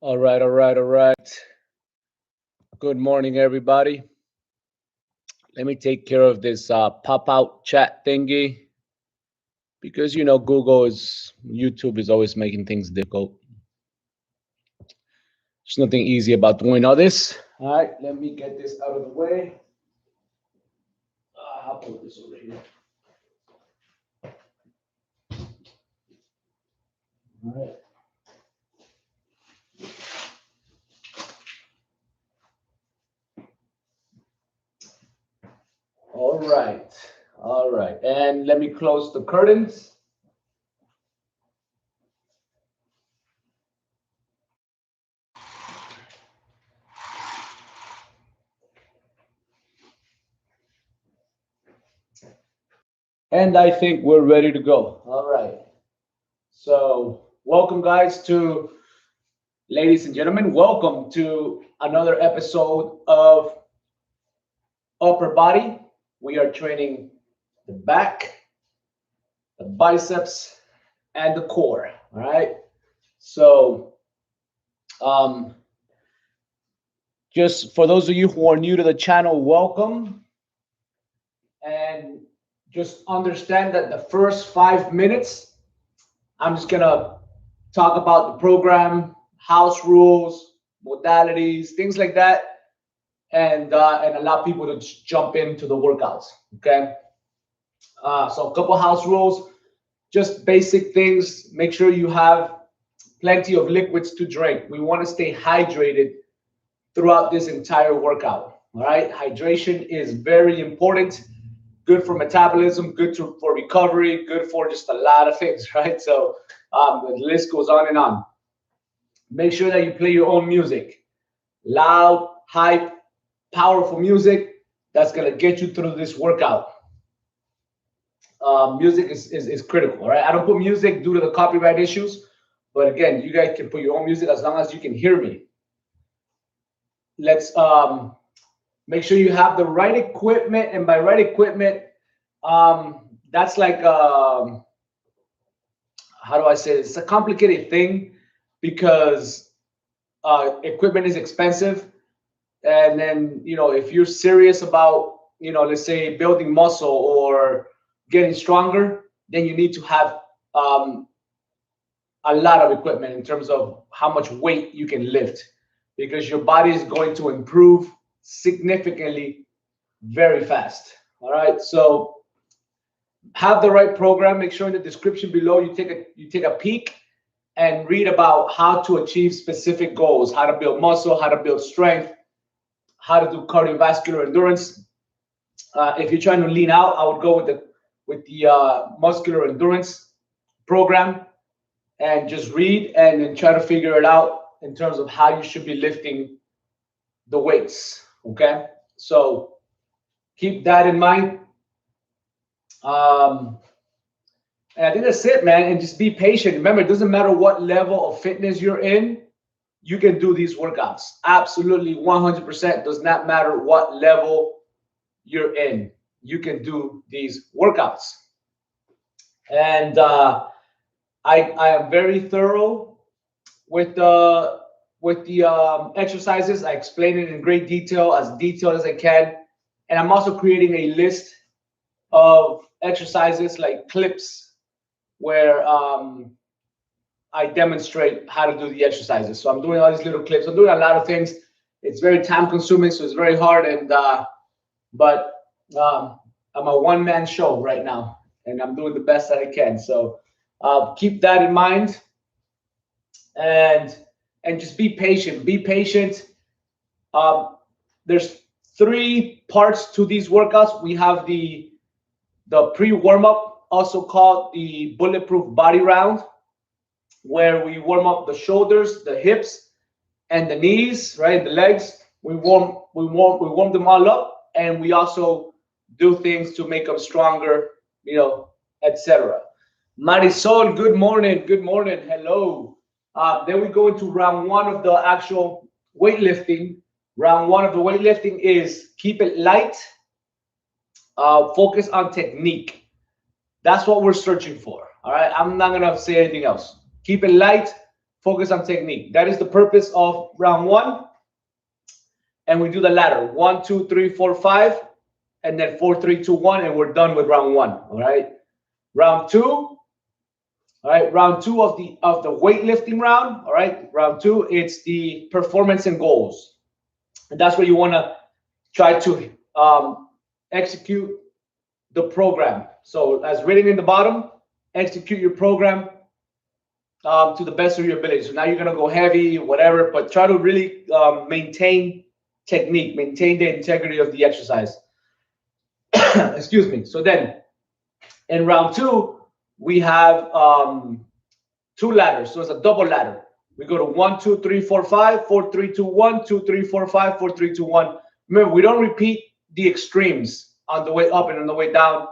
All right, all right, all right. Good morning, everybody. Let me take care of this pop out chat thingy because YouTube is always making things difficult. There's nothing easy about doing all this. All right, let me get this out of the way. I'll put this over here. All right. All right. All right. And let me close the curtains. And I think we're ready to go. All right. So, welcome, guys, ladies and gentlemen, welcome to another episode of Upper Body. We are training the back, the biceps, and the core. All right. So, just for those of you who are new to the channel, welcome. And just understand that the first 5 minutes, I'm just gonna talk about the program, house rules, modalities, things like that, and allow people to just jump into the workouts. Okay. So a couple house rules, just basic things. Make sure you have plenty of liquids to drink. We want to stay hydrated throughout this entire workout. All right. Hydration is very important. Good for metabolism, for recovery, good for just a lot of things, right? So the list goes on and on. Make sure that you play your own music. Loud, hype, powerful music that's going to get you through this workout. Music is critical, all right? I don't put music due to the copyright issues, but again, you guys can put your own music as long as you can hear me. Let's make sure you have the right equipment, and by right equipment, that's like how do I say it? It's a complicated thing because equipment is expensive, and then if you're serious about let's say building muscle or getting stronger, then you need to have a lot of equipment in terms of how much weight you can lift, because your body is going to improve significantly very fast. All right, so have the right program. Make sure in the description below you take a peek and read about how to achieve specific goals, how to build muscle, how to build strength, how to do cardiovascular endurance. If you're trying to lean out, I would go with the muscular endurance program and just read and then try to figure it out in terms of how you should be lifting the weights. Okay, so keep that in mind. And I think that's it, man. And just be patient. Remember, it doesn't matter what level of fitness you're in, you can do these workouts. Absolutely 100% does not matter what level you're in. You can do these workouts. And I am very thorough with the exercises. I explain it in great detail, as detailed as I can. And I'm also creating a list of exercises, like clips, where I demonstrate how to do the exercises. So I'm doing all these little clips. I'm doing a lot of things. It's very time consuming, so it's very hard. And but I'm a one-man show right now, and I'm doing the best that I can. So keep that in mind, and just be patient. Be patient. There's 3 parts to these workouts. We have the pre-warm-up, also called the bulletproof body round, where we warm up the shoulders, the hips, and the knees, right? The legs. We warm them all up, and we also do things to make them stronger, etc. Marisol, good morning. Good morning. Hello. Then we go into round 1 of the actual weightlifting. Round 1 of the weightlifting is keep it light. Focus on technique. That's what we're searching for. All right. I'm not going to say anything else. Keep it light. focus on technique. That is the purpose of round one. And we do the ladder, 1, 2, 3, 4, 5, and then 4, 3, 2, 1, and we're done with round one. All right. Round two. All right. Round two of the weightlifting round. All right. Round two, it's the performance and goals. And that's where you want to try to execute the program. So as written in the bottom, execute your program to the best of your ability. So now you're going to go heavy, whatever, but try to really maintain technique, maintain the integrity of the exercise. Excuse me. So then in round two, we have 2 ladders. So it's a double ladder. We go to 1, 2, 3, 4, 5, 4, 3, 2, 1, 2, 3, 4, 5, 4, 3, 2, 1. Remember, we don't repeat the extremes on the way up and on the way down,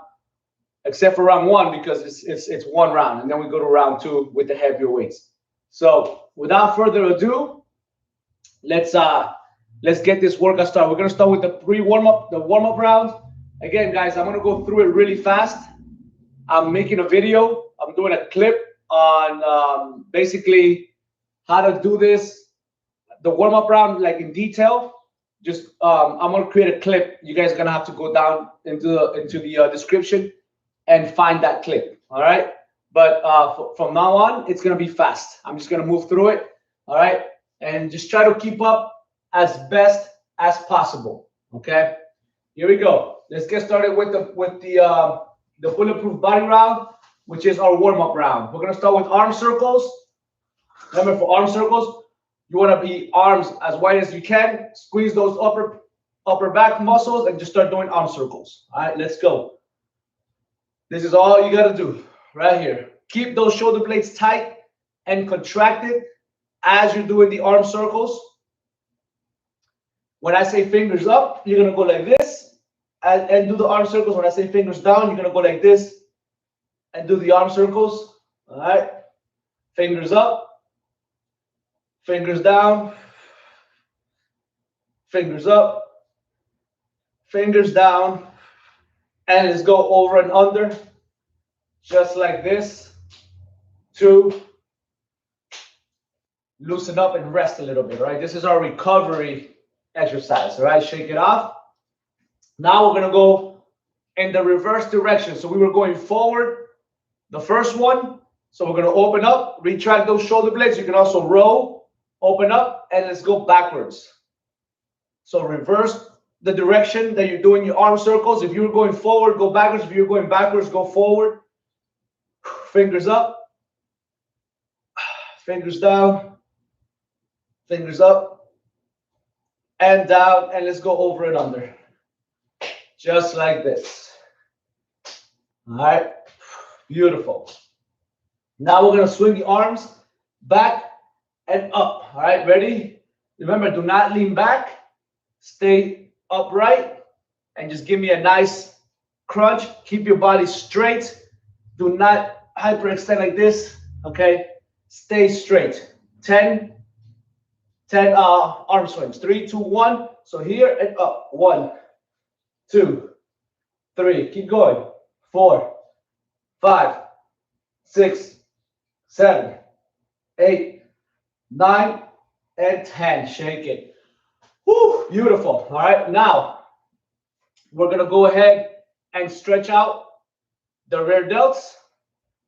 except for round one, because it's one round, and then we go to round two with the heavier weights. So without further ado, let's get this workout started. We're gonna start with the pre-warm-up, the warm-up round. Again, guys, I'm gonna go through it really fast. I'm making a video. I'm doing a clip on basically how to do this, the warm-up round, like in detail. Just I'm gonna create a clip. You guys are gonna have to go down into the description and find that clip. All right. But from now on, it's gonna be fast. I'm just gonna move through it. All right, and just try to keep up as best as possible. Okay. Here we go. Let's get started with the bulletproof body round, which is our warm-up round. We're gonna start with arm circles. Remember, for arm circles, you want to be arms as wide as you can. Squeeze those upper back muscles and just start doing arm circles. All right, let's go. This is all you got to do right here. Keep those shoulder blades tight and contracted as you're doing the arm circles. When I say fingers up, you're going to go like this and do the arm circles. When I say fingers down, you're going to go like this and do the arm circles. All right, fingers up. Fingers down, fingers up, fingers down, and let's go over and under, just like this. 2, loosen up and rest a little bit, right? This is our recovery exercise, all right? Shake it off. Now we're gonna go in the reverse direction. So we were going forward, the first one. So we're gonna open up, retract those shoulder blades. You can also row. Open up, and let's go backwards. So reverse the direction that you're doing your arm circles. If you're going forward, go backwards. If you're going backwards, go forward. Fingers up, fingers down, fingers up, and down, and let's go over and under. Just like this. All right, beautiful. Now we're gonna swing the arms back and up. All right, ready? Remember, do not lean back. Stay upright and just give me a nice crunch. Keep your body straight. Do not hyperextend like this. Okay, stay straight. 10 arm swings. 3, 2, 1. So here and up. 1, 2, 3. Keep going. 4, 5, 6, 7, 8, 9, and 10. Shake it. Woo, beautiful. All right, now we're going to go ahead and stretch out the rear delts.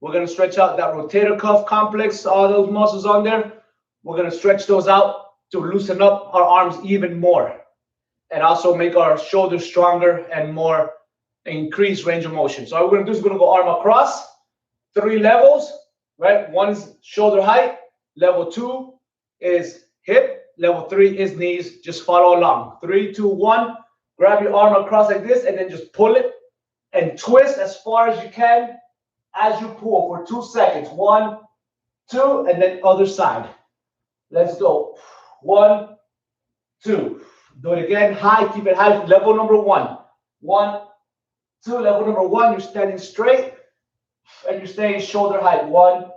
We're going to stretch out that rotator cuff complex, all those muscles on there. We're going to stretch those out to loosen up our arms even more and also make our shoulders stronger and more increased range of motion. So what we're going to do is we're going to go arm across, 3 levels, right? 1 is shoulder height. Level 2 is hip. Level 3 is knees. Just follow along. 3, 2, 1. Grab your arm across like this and then just pull it and twist as far as you can as you pull for 2 seconds. 1, 2, and then other side. Let's go. 1, 2. Do it again. High. Keep it high. Level number 1. 1, 2. Level number 1. You're standing straight and you're staying shoulder height. 1,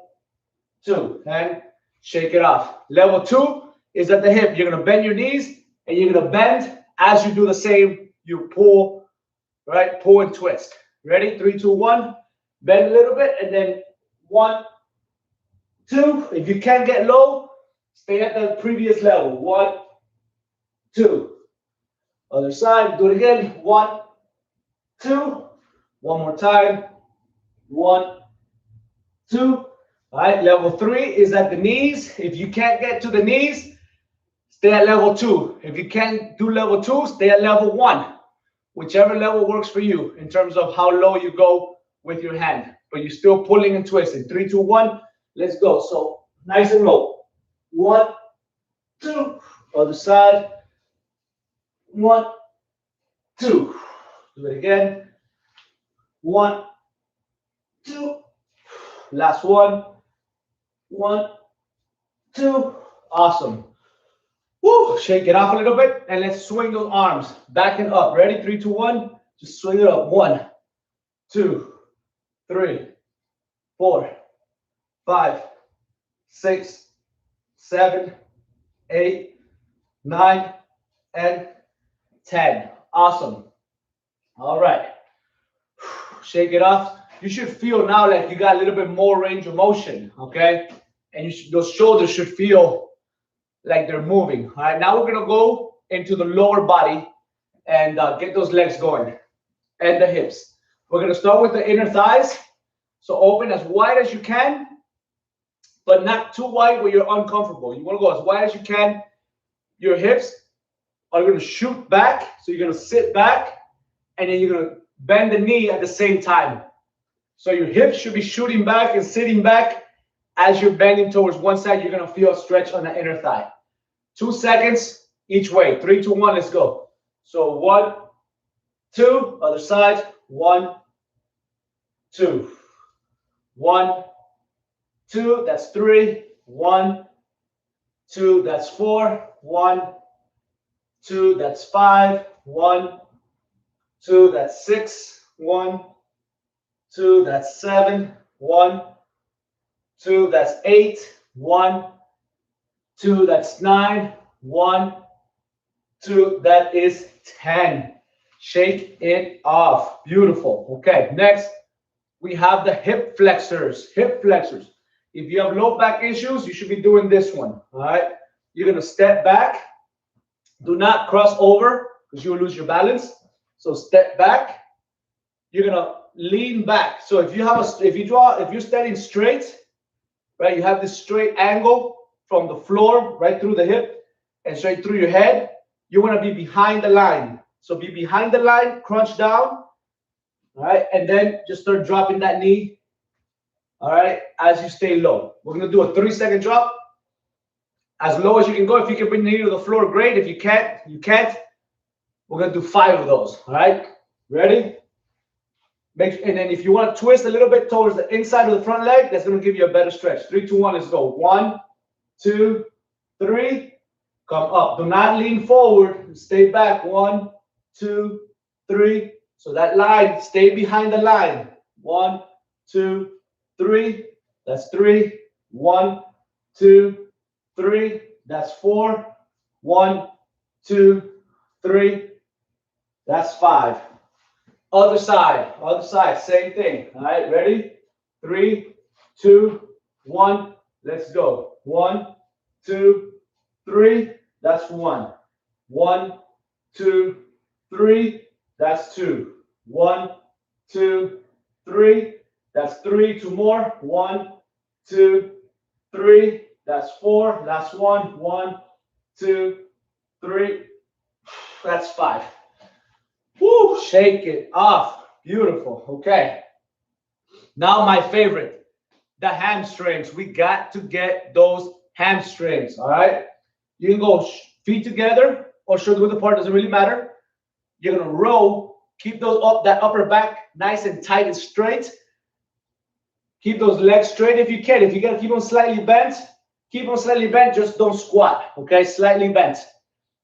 2, and shake it off. Level 2 is at the hip. You're going to bend your knees and you're going to bend as you do the same. You pull, right? Pull and twist. Ready? 3, 2, 1. Bend a little bit and then 1, 2. If you can't get low, stay at the previous level. 1, 2. Other side, do it again. 1, 2. One more time. 1, 2. All right, level 3 is at the knees. If you can't get to the knees, stay at level 2. If you can't do level 2, stay at level 1. Whichever level works for you in terms of how low you go with your hand. But you're still pulling and twisting. 3, 2, 1. Let's go. So nice and low. 1, 2. Other side. 1, 2. Do it again. 1, 2. Last one. 1, 2. Awesome. Woo. Shake it off a little bit and let's swing those arms back and up. Ready? 3, 2, 1. Just swing it up. 1, 2, 3, 4, 5, 6, 7, 8, 9, and 10. Awesome. All right. Shake it off. You should feel now like you got a little bit more range of motion, okay? And those shoulders should feel like they're moving. All right, now we're gonna go into the lower body and get those legs going and the hips. We're gonna start with the inner thighs. So open as wide as you can, but not too wide where you're uncomfortable. You wanna go as wide as you can. Your hips are gonna shoot back. So you're gonna sit back and then you're gonna bend the knee at the same time. So your hips should be shooting back and sitting back. As you're bending towards one side, you're gonna feel a stretch on the inner thigh. 2 seconds each way. 3, 2, 1, let's go. So 1, 2, other side. 1, 2. 1, 2, that's 3. 1, 2, that's 4. 1, 2, that's 5. 1, 2, that's 6. 1, 2, that's 7. 1, 2, that's 8. 1, 2, that's 9. 1, 2, that is 10. Shake it off. Beautiful. Okay, next we have the hip flexors. Hip flexors. If you have low back issues, you should be doing this one. All right. You're gonna step back. Do not cross over because you will lose your balance. So step back. You're gonna lean back. So if you're standing straight, right, you have this straight angle from the floor right through the hip and straight through your head. You want to be behind the line. So be behind the line, crunch down, all right, and then just start dropping that knee, all right, as you stay low. We're going to do a 3-second drop, as low as you can go. If you can bring the knee to the floor, great. If you can't, you can't. We're going to do 5 of those, all right? Ready? And then if you want to twist a little bit towards the inside of the front leg, that's going to give you a better stretch. 3, 2, 1, let's go. 1, 2, 3. Come up. Do not lean forward. Stay back. 1, 2, 3. So that line, stay behind the line. 1, 2, 3. That's 3. 1, 2, 3. That's 4. 1, 2, 3. That's 5. Other side, same thing. All right, ready? 3, 2, 1. Let's go. 1, 2, 3. That's 1. 1, 2, 3. That's 2. 1, 2, 3. That's 3. 2 more. 1, 2, 3. That's 4. Last one. 1, 2, 3. That's 5. Woo! Shake it off. Beautiful. Okay. Now my favorite, the hamstrings. We got to get those hamstrings. All right. You can go feet together or shoulder width apart. Doesn't really matter. You're gonna row. Keep those up, that upper back nice and tight and straight. Keep those legs straight if you can. If you gotta keep them slightly bent, keep them slightly bent. Just don't squat. Okay, slightly bent.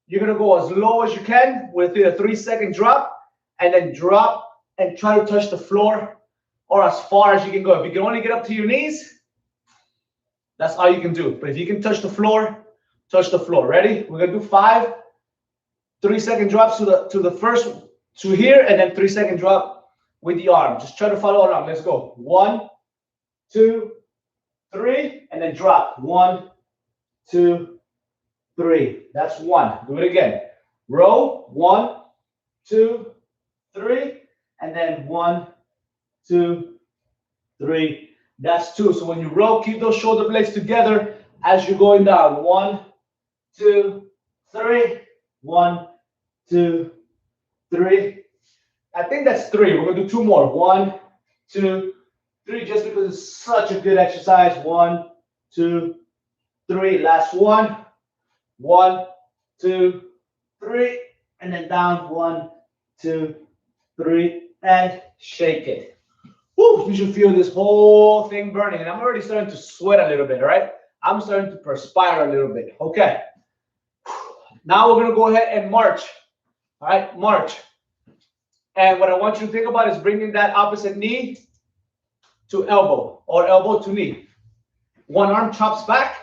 You're gonna go as low as you can with a 3-second drop, and then drop and try to touch the floor, or as far as you can go. If you can only get up to your knees, that's all you can do. But if you can touch the floor, touch the floor. Ready? We're gonna do 5 3-second drops to the first to here, and then 3-second drop with the arm. Just try to follow along. Let's go. 1, 2, 3, and then drop. 1, 2, 3. That's 1. Do it again. Row. 1, 2, 3, and then 1, 2, 3. That's 2. So when you row, keep those shoulder blades together as you're going down. 1, 2, 3. 1, 2, 3. I think that's 3. We're gonna do 2 more. 1, 2, 3. Just because it's such a good exercise. 1, 2, 3. Last one. 1, 2, 3, and then down. 1, 2, 3, and shake it. Woo, you should feel this whole thing burning. And I'm already starting to sweat a little bit, all right? I'm starting to perspire a little bit. Okay. Now we're going to go ahead and march. All right, march. And what I want you to think about is bringing that opposite knee to elbow or elbow to knee. One arm chops back,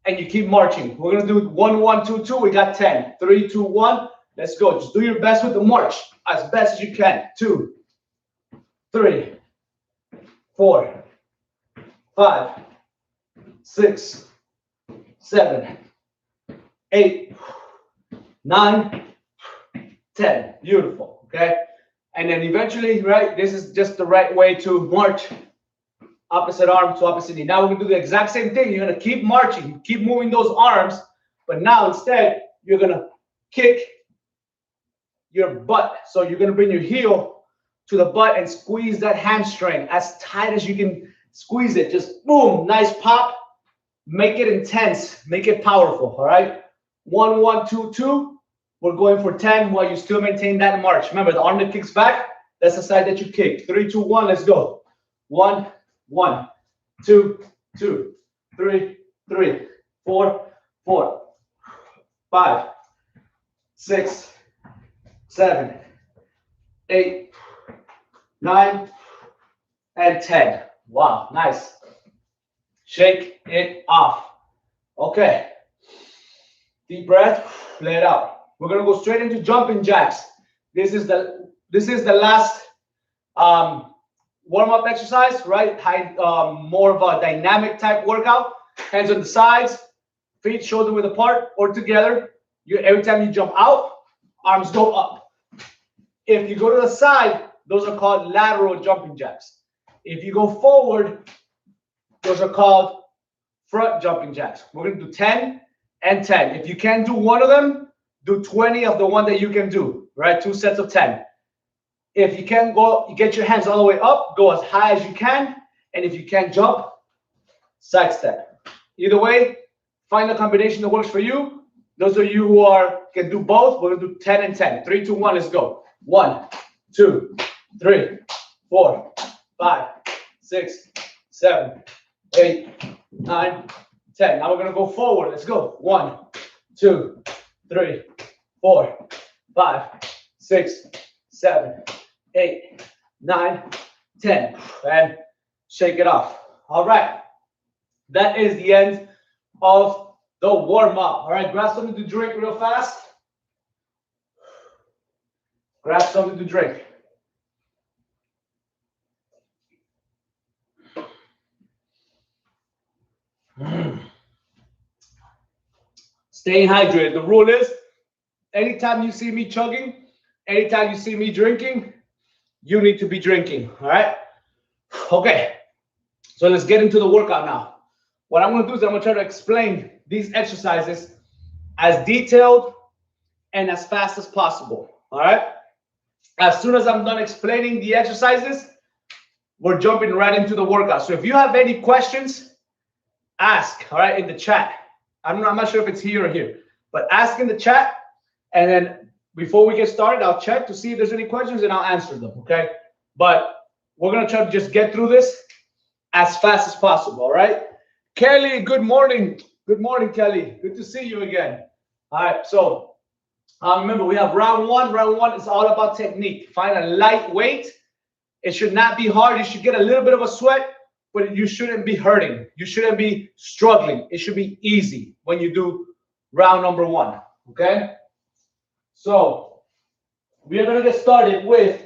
and you keep marching. We're going to do 1, 1, 2, 2. We got 10. 3, 2, 1. Let's go. Just do your best with the march as best as you can. 2, 3, 4, 5, 6, 7, 8, 9, 10. Beautiful. Okay. And then eventually, right, this is just the right way to march. Opposite arm to opposite knee. Now we're going to do the exact same thing. You're going to keep marching, keep moving those arms, but now instead, you're going to kick your butt. So you're going to bring your heel to the butt and squeeze that hamstring as tight as you can squeeze it. Just boom, nice pop. Make it intense, make it powerful. All right. 1, 1, 2, 2. We're going for 10 while you still maintain that march. Remember, the arm that kicks back, that's the side that you kick. 3, 2, 1. Let's go. 1, 1, 2, 2, 3, 3, 4, 4, 5, 6, 7, 8, 9, and 10. Wow, nice. Shake it off. Okay. Deep breath, let it out. We're gonna go straight into jumping jacks. This is the last warm-up exercise, right? More of a dynamic type workout. Hands on the sides, feet shoulder width apart or together. Every time you jump out, arms go up. If you go to the side, those are called lateral jumping jacks. If you go forward, those are called front jumping jacks. We're gonna do 10 and 10. If you can't do one of them, do 20 of the one that you can do, right? 2 sets of 10. If you can't go, you get your hands all the way up, go as high as you can. And if you can't jump, side step. Either way, find a combination that works for you. Those of you who can do both, we're gonna do 10 and 10. 3, 2, 1, let's go. 1, 2, 3, 4, 5, 6, 7, 8, 9, 10. Now we're gonna go forward. Let's go. 1, 2, 3, 4, 5, 6, 7, 8, 9, 10. And shake it off. All right. That is the end of the warm up. All right. Grab something to drink real fast. Grab something to drink. Staying hydrated. The rule is, anytime you see me chugging, anytime you see me drinking, you need to be drinking. All right. Okay. So let's get into the workout now. What I'm going to do is I'm going to try to explain these exercises as detailed and as fast as possible. All right. As soon as I'm done explaining the exercises, we're jumping right into the workout. So if you have any questions, ask, all right, in the chat. I'm not sure if it's here or here, but ask in the chat. And then before we get started, I'll check to see if there's any questions and I'll answer them, okay? But we're going to try to just get through this as fast as possible, all right? Kelly, good morning. Good morning, Kelly. Good to see you again. All right, so remember, we have round one. Round one is all about technique. Find a light weight. It should not be hard. You should get a little bit of a sweat, but you shouldn't be hurting. You shouldn't be struggling. It should be easy when you do round number one, okay? So we are going to get started with,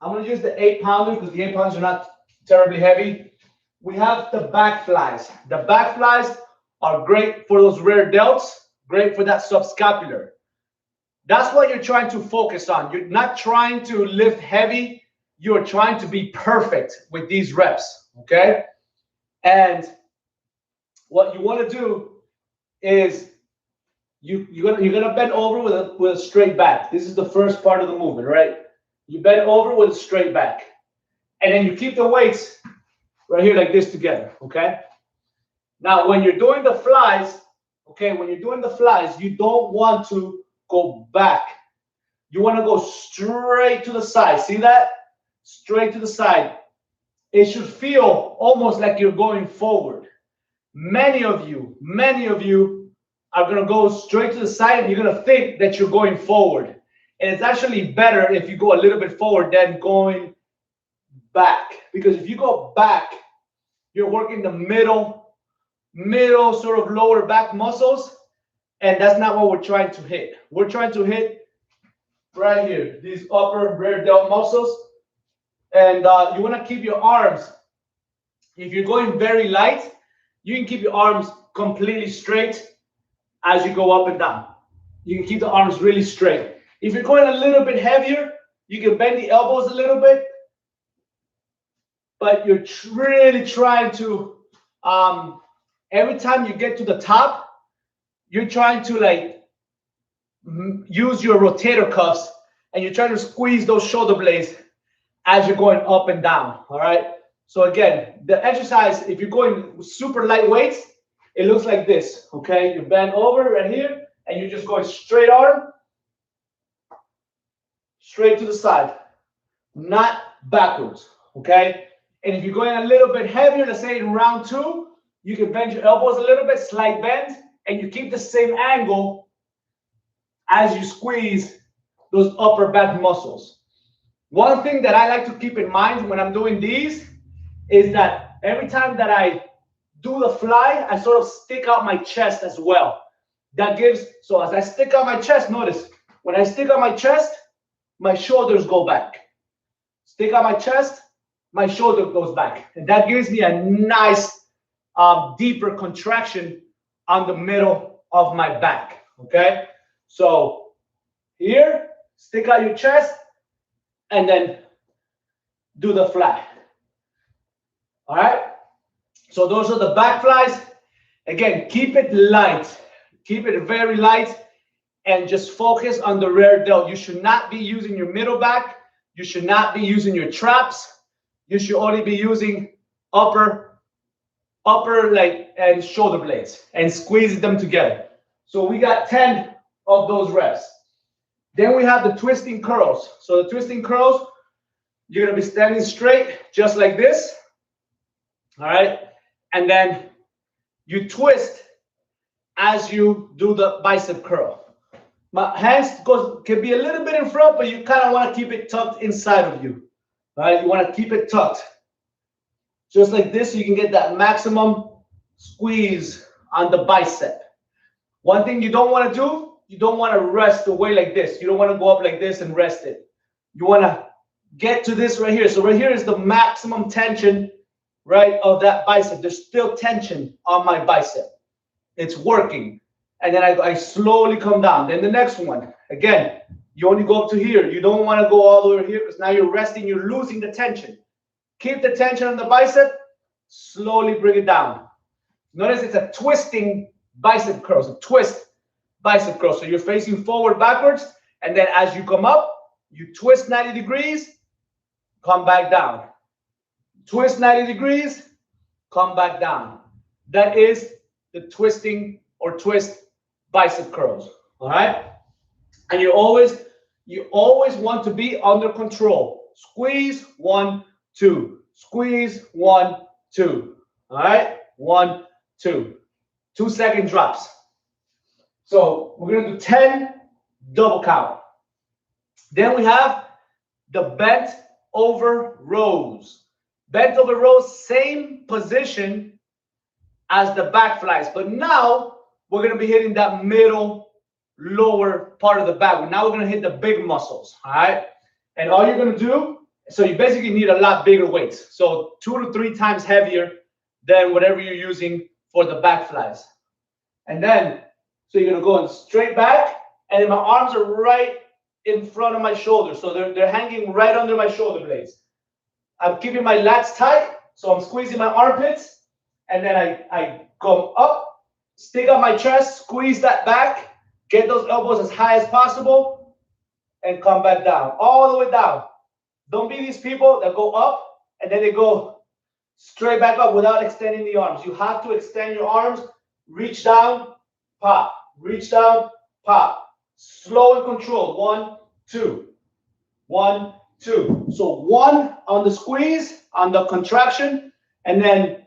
I'm going to use the 8-pounder because the 8 pounds are not terribly heavy. we have the backflies. The backflies are great for those rear delts, great for that subscapular. That's what you're trying to focus on. You're not trying to lift heavy. You're trying to be perfect with these reps, okay? And what you want to do is you're gonna bend over with a straight back. This is the first part of the movement, right? You bend over with a straight back, and then you keep the weights right here like this together, okay? Now, when you're doing the flies, okay, when you're doing the flies, you don't want to go back. You want to go straight to the side. See that? Straight to the side. It should feel almost like you're going forward. Many of you are going to go straight to the side and you're going to think that you're going forward. And it's actually better if you go a little bit forward than going back. Because if you go back, you're working the middle sort of lower back muscles. And that's not what we're trying to hit. We're trying to hit right here, these upper rear delt muscles. And you want to keep your arms, if you're going very light, you can keep your arms completely straight as you go up and down. You can keep the arms really straight. If you're going a little bit heavier, you can bend the elbows a little bit. But you're really trying to, every time you get to the top, you're trying to like use your rotator cuffs and you're trying to squeeze those shoulder blades as you're going up and down, all right? So again, the exercise, if you're going super light weights, it looks like this, okay? You bend over right here and you're just going straight arm, straight to the side, not backwards, okay? And if you're going a little bit heavier, let's say in round 2, you can bend your elbows a little bit, slight bend, and you keep the same angle as you squeeze those upper back muscles. One thing that I like to keep in mind when I'm doing these is that every time that I do the fly, I sort of stick out my chest as well. That gives, so as I stick out my chest, notice, when I stick out my chest, my shoulders go back. Stick out my chest, my shoulder goes back. And that gives me a nice, deeper contraction on the middle of my back, okay? So here, stick out your chest, and then do the fly. All right? So those are the back flies. Again, keep it light. Keep it very light and just focus on the rear delt. You should not be using your middle back. You should not be using your traps. You should only be using upper like and shoulder blades and squeeze them together. So we got 10 of those reps. Then we have the twisting curls. So the twisting curls, you're going to be standing straight just like this. All right. And then you twist as you do the bicep curl. My hands can be a little bit in front, but you kind of want to keep it tucked inside of you. All right. You want to keep it tucked. Just like this, so you can get that maximum squeeze on the bicep. One thing you don't want to do, you don't want to rest away like this. You don't want to go up like this and rest it. You want to get to this right here. So right here is the maximum tension, right, of that bicep. There's still tension on my bicep. It's working. And then I slowly come down. Then the next one, again, you only go up to here. You don't want to go all the way here because now you're resting. You're losing the tension. Keep the tension on the bicep. Slowly bring it down. Notice it's a twisting bicep curl. So twist bicep curl. So you're facing forward, backwards. And then as you come up, you twist 90 degrees, come back down. Twist 90 degrees, come back down. That is the twisting or twist bicep curls. All right. And you always want to be under control. Squeeze, 1, 2. Squeeze, 1, 2. All right. 1, 2. 2-second drops. So we're going to do 10 double count. Then we have the bent over rows. Bent over rows, same position as the back flies. But now we're going to be hitting that middle lower part of the back. Now we're going to hit the big muscles. All right. And all you're going to do, so you basically need a lot bigger weights. So 2 to 3 times heavier than whatever you're using for the back flies. And then, so you're gonna go straight back, and then my arms are right in front of my shoulders. So they're hanging right under my shoulder blades. I'm keeping my lats tight, so I'm squeezing my armpits, and then I come up, stick out my chest, squeeze that back, get those elbows as high as possible, and come back down, all the way down. Don't be these people that go up, and then they go straight back up without extending the arms. You have to extend your arms, reach down, pop, reach down, pop. Slow and controlled. 1, 2, 1, 2. So 1 on the squeeze, on the contraction, and then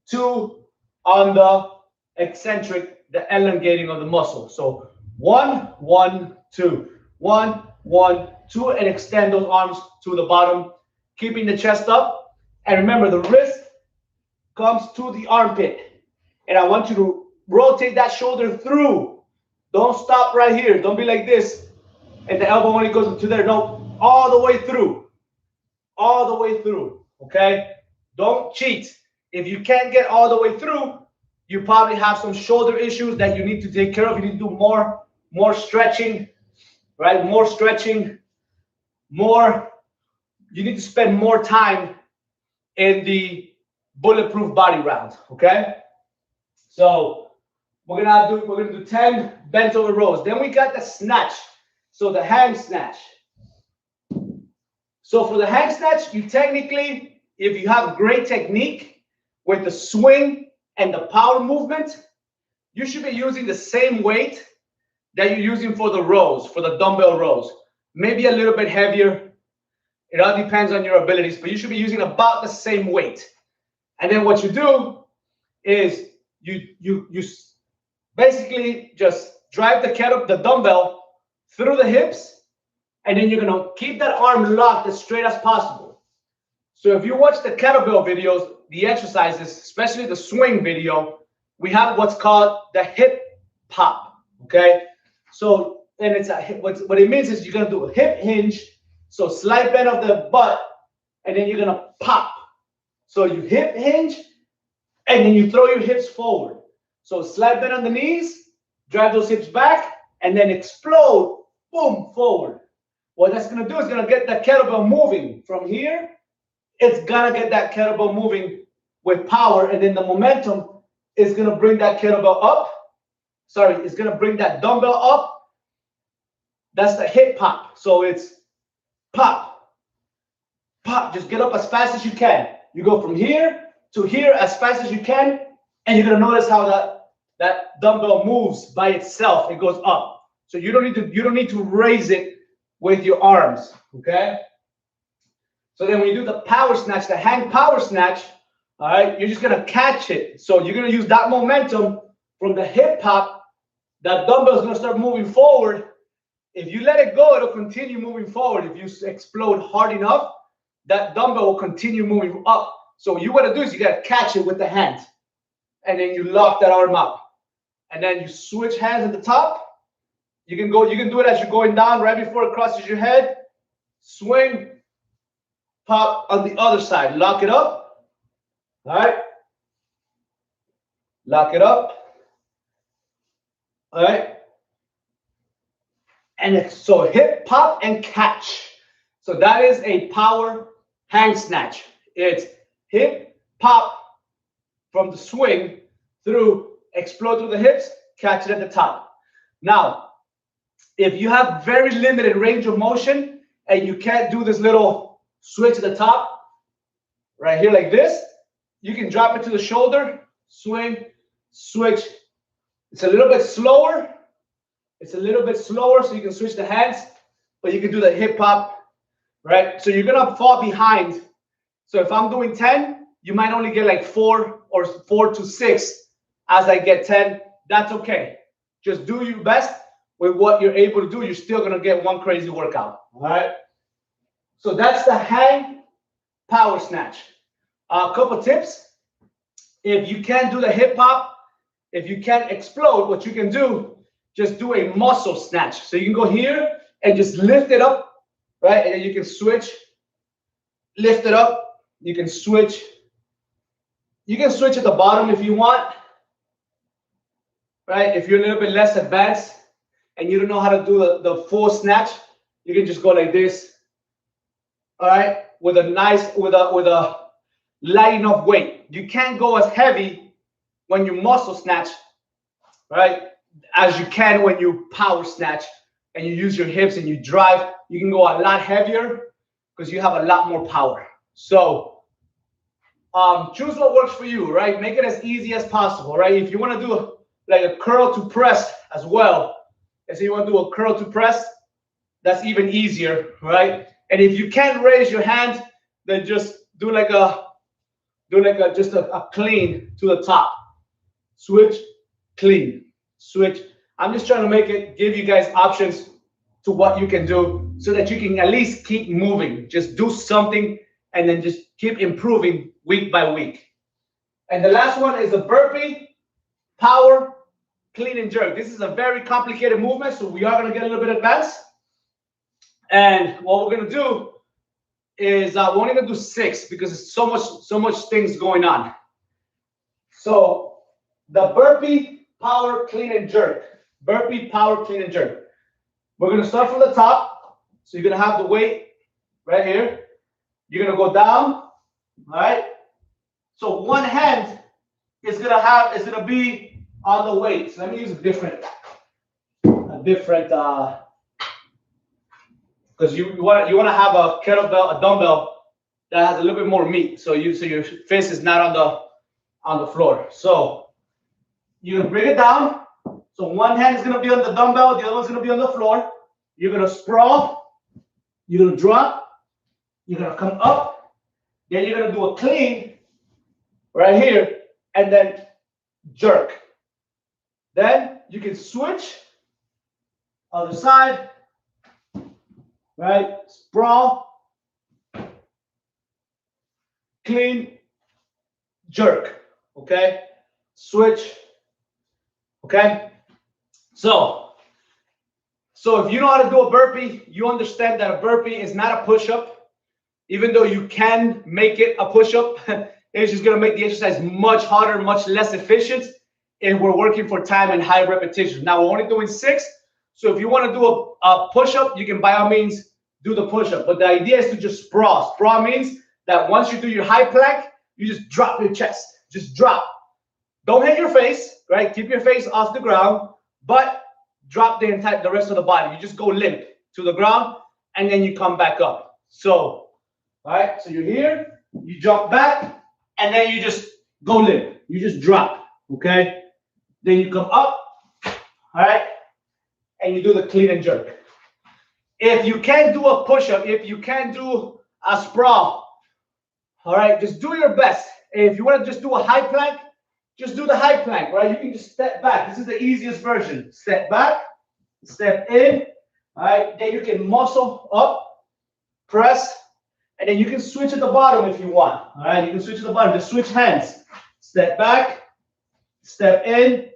2 on the eccentric, the elongating of the muscle. So 1, 1, 2, 1, 1, 2, and extend those arms to the bottom, keeping the chest up. And remember, the wrist comes to the armpit. And I want you to rotate that shoulder through. Don't stop right here. Don't be like this, and the elbow only goes to there. No, all the way through. All the way through, okay? Don't cheat. If you can't get all the way through, you probably have some shoulder issues that you need to take care of. You need to do more stretching, right? More stretching, you need to spend more time in the bulletproof body round, okay? So we're gonna do 10 bent over rows. Then we got the snatch. So the hang snatch. So for the hang snatch, you technically, if you have great technique with the swing and the power movement, you should be using the same weight that you're using for the rows, for the dumbbell rows. Maybe a little bit heavier. It all depends on your abilities, but you should be using about the same weight. And then what you do is you basically just drive the dumbbell through the hips, and then you're gonna keep that arm locked as straight as possible. So if you watch the kettlebell videos, the exercises, especially the swing video, we have what's called the hip pop, okay? So, and it's what it means is you're gonna do a hip hinge, so slight bend of the butt, and then you're gonna pop. So you hip hinge, and then you throw your hips forward. So slight bend on the knees, drive those hips back, and then explode, boom, forward. What that's gonna do is gonna get that kettlebell moving. From here, it's gonna get that kettlebell moving with power, and then the momentum is gonna bring that kettlebell up. Sorry, it's gonna bring that dumbbell up. That's the hip pop. So it's pop, pop, just get up as fast as you can. You go from here to here as fast as you can, and you're gonna notice how that dumbbell moves by itself. It goes up. So you don't need to raise it with your arms, okay? So then when you do the power snatch, the hang power snatch, all right, you're just gonna catch it. So you're gonna use that momentum from the hip hop. That dumbbell is gonna start moving forward. If you let it go, it'll continue moving forward. If you explode hard enough, that dumbbell will continue moving up. So what you gotta do is you gotta catch it with the hands, and then you lock that arm up, and then you switch hands at the top. You can do it as you're going down, right before it crosses your head. Swing, pop on the other side. Lock it up. All right. Lock it up. All right. And so hip, pop, and catch. So that is a power hang snatch. It's hip, pop from the swing through, explode through the hips, catch it at the top. Now, if you have very limited range of motion and you can't do this little switch at the top, right here like this, you can drop it to the shoulder, swing, switch. It's a little bit slower. It's a little bit slower, so you can switch the hands, but you can do the hip hop, right? So you're gonna fall behind. So if I'm doing 10, you might only get like 4 or 4 to 6 as I get 10. That's okay. Just do your best with what you're able to do. You're still gonna get one crazy workout, all right? So that's the hang power snatch. A couple tips. If you can't do the hip hop, if you can't explode, what you can do, just do a muscle snatch. So you can go here and just lift it up, right? And then you can switch, lift it up, you can switch, You can switch at the bottom if you want, right? If you're a little bit less advanced and you don't know how to do the full snatch, you can just go like this, all right? With a nice, with a light enough weight. You can't go as heavy when you muscle snatch, right, as you can when you power snatch and you use your hips and you drive. You can go a lot heavier because you have a lot more power. So choose what works for you, right? Make it as easy as possible, right? If you want to do like a curl to press as well, and so you want to do a curl to press, that's even easier, right? And if you can't raise your hand, then just do like a clean to the top. Switch, clean, switch. I'm just trying to give you guys options to what you can do so that you can at least keep moving. Just do something and then just keep improving week by week. And the last one is a burpee, power, clean and jerk. This is a very complicated movement, so we are going to get a little bit advanced. And what we're going to do is we're only going to do 6 because it's so much things going on. So the burpee, power, clean and jerk. Burpee, power, clean and jerk. We're going to start from the top. So you're going to have the weight right here. You're going to go down, all right? So one hand is going to be on the weight. So let me use a different because you want to have a kettlebell, a dumbbell that has a little bit more meat. So your fist is not on the floor. So you're gonna bring it down. So one hand is gonna be on the dumbbell, the other one's gonna be on the floor. You're gonna sprawl, you're gonna drop, you're gonna come up, then you're gonna do a clean right here, and then jerk. Then you can switch other side. Right, sprawl, clean, jerk, okay, switch, okay. So if you know how to do a burpee, you understand that a burpee is not a push-up. Even though you can make it a push-up, it's just going to make the exercise much harder, much less efficient if we're working for time and high repetition. Now we're only doing 6. So if you want to do a push-up, you can by all means do the push-up. But the idea is to just sprawl. Sprawl means that once you do your high plank, you just drop your chest. Just drop. Don't hit your face, right? Keep your face off the ground, but drop the rest of the body. You just go limp to the ground, and then you come back up. So, all right? So you're here, you jump back, and then you just go limp. You just drop, okay? Then you come up, all right? And you do the clean and jerk. If you can't do a push-up, if you can't do a sprawl, all right, just do your best. If you want to just do a high plank, just do the high plank, right? You can just step back. This is the easiest version. Step back, step in, all right? Then you can muscle up, press, and then you can switch at the bottom if you want, all right? You can switch at the bottom. Just switch hands. Step back, step in,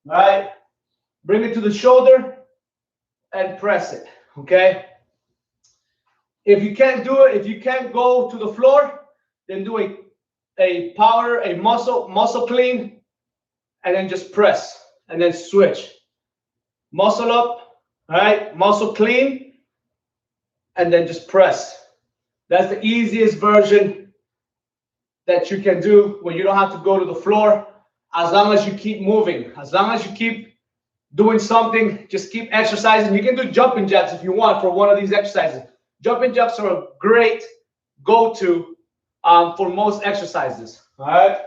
all right? Bring it to the shoulder and press it, okay? If you can't do it, if you can't go to the floor, then do a power, a muscle clean, and then just press, and then switch. Muscle up, all right? Muscle clean, and then just press. That's the easiest version that you can do when you don't have to go to the floor, as long as you keep moving, as long as you keep doing something, just keep exercising. You can do jumping jacks if you want for one of these exercises. Jumping jacks are a great go-to for most exercises. All right.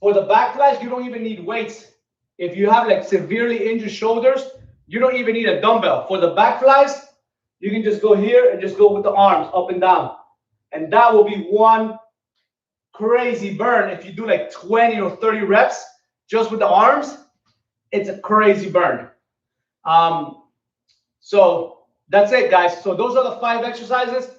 For the backflies, you don't even need weights. If you have like severely injured shoulders, you don't even need a dumbbell. For the backflies, you can just go here and just go with the arms up and down, and that will be one crazy burn. If you do like 20 or 30 reps just with the arms, it's a crazy burn. So that's it, guys. So those are the 5 exercises.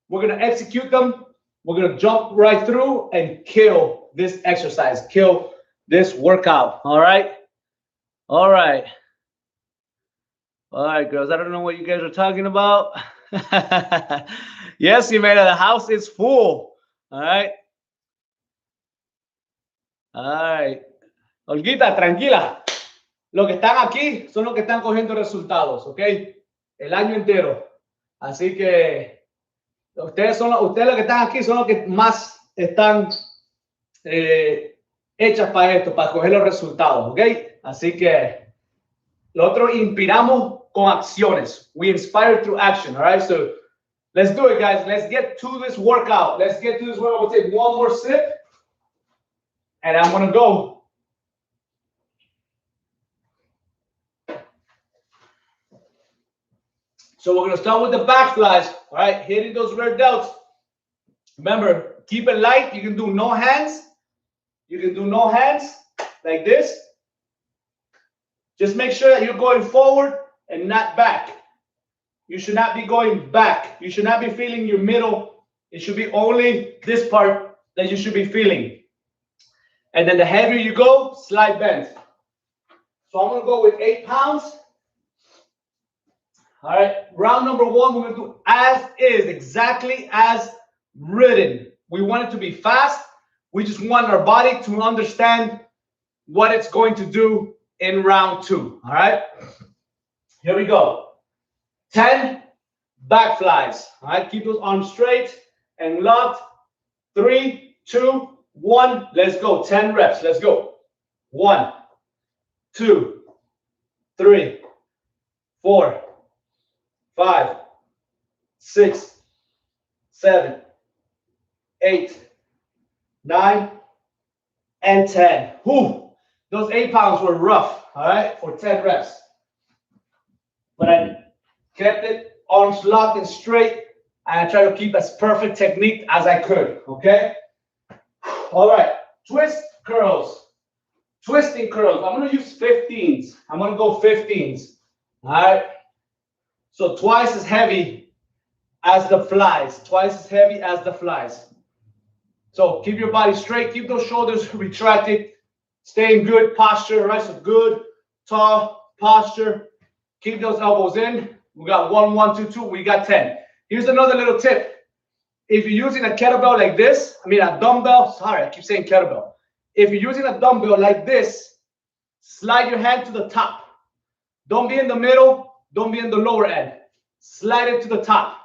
We're going to execute them. We're going to jump right through and kill this exercise, kill this workout. All right. All right. All right, girls. I don't know what you guys are talking about. Yes, Jimena, the house is full. All right. All right. Olguita, tranquila. Los que están aquí son los que están cogiendo resultados, ¿ok? El año entero. Así que ustedes los que están aquí son los que más están hechas para esto, para coger los resultados, ¿ok? Así que nosotros inspiramos con acciones. We inspire through action, all right? So let's do it, guys. Let's get to this workout. Let's get to this workout. We'll take one more sip, and I'm going to go. So we're going to start with the backflies, all right? Hitting those rear delts. Remember, keep it light. You can do no hands. You can do no hands like this. Just make sure that you're going forward and not back. You should not be going back. You should not be feeling your middle. It should be only this part that you should be feeling. And then the heavier you go, slight bend. So I'm going to go with 8 pounds. All right, round number 1, we're going to do as is, exactly as written. We want it to be fast. We just want our body to understand what it's going to do in round 2. All right, here we go. 10 backflies. All right, keep those arms straight and locked. 3, 2, 1. Let's go. 10 reps. Let's go. 1, 2, 3, 4, 5, 6, 7, 8, 9, and 10. Whew. Those 8 pounds were rough, all right, for 10 reps. But I kept it, arms locked and straight, and I try to keep as perfect technique as I could, okay? All right, twist curls. Twisting curls. I'm going to use 15s. I'm going to go 15s, all right? So twice as heavy as the flies. Twice as heavy as the flies. So keep your body straight. Keep those shoulders retracted. Stay in good posture, right? So good, tall posture. Keep those elbows in. We got 1, 1, 2, 2. We got 10. Here's another little tip. If you're using a kettlebell like this, a dumbbell. Sorry, I keep saying kettlebell. If you're using a dumbbell like this, slide your hand to the top. Don't be in the middle. Don't be in the lower end. Slide it to the top.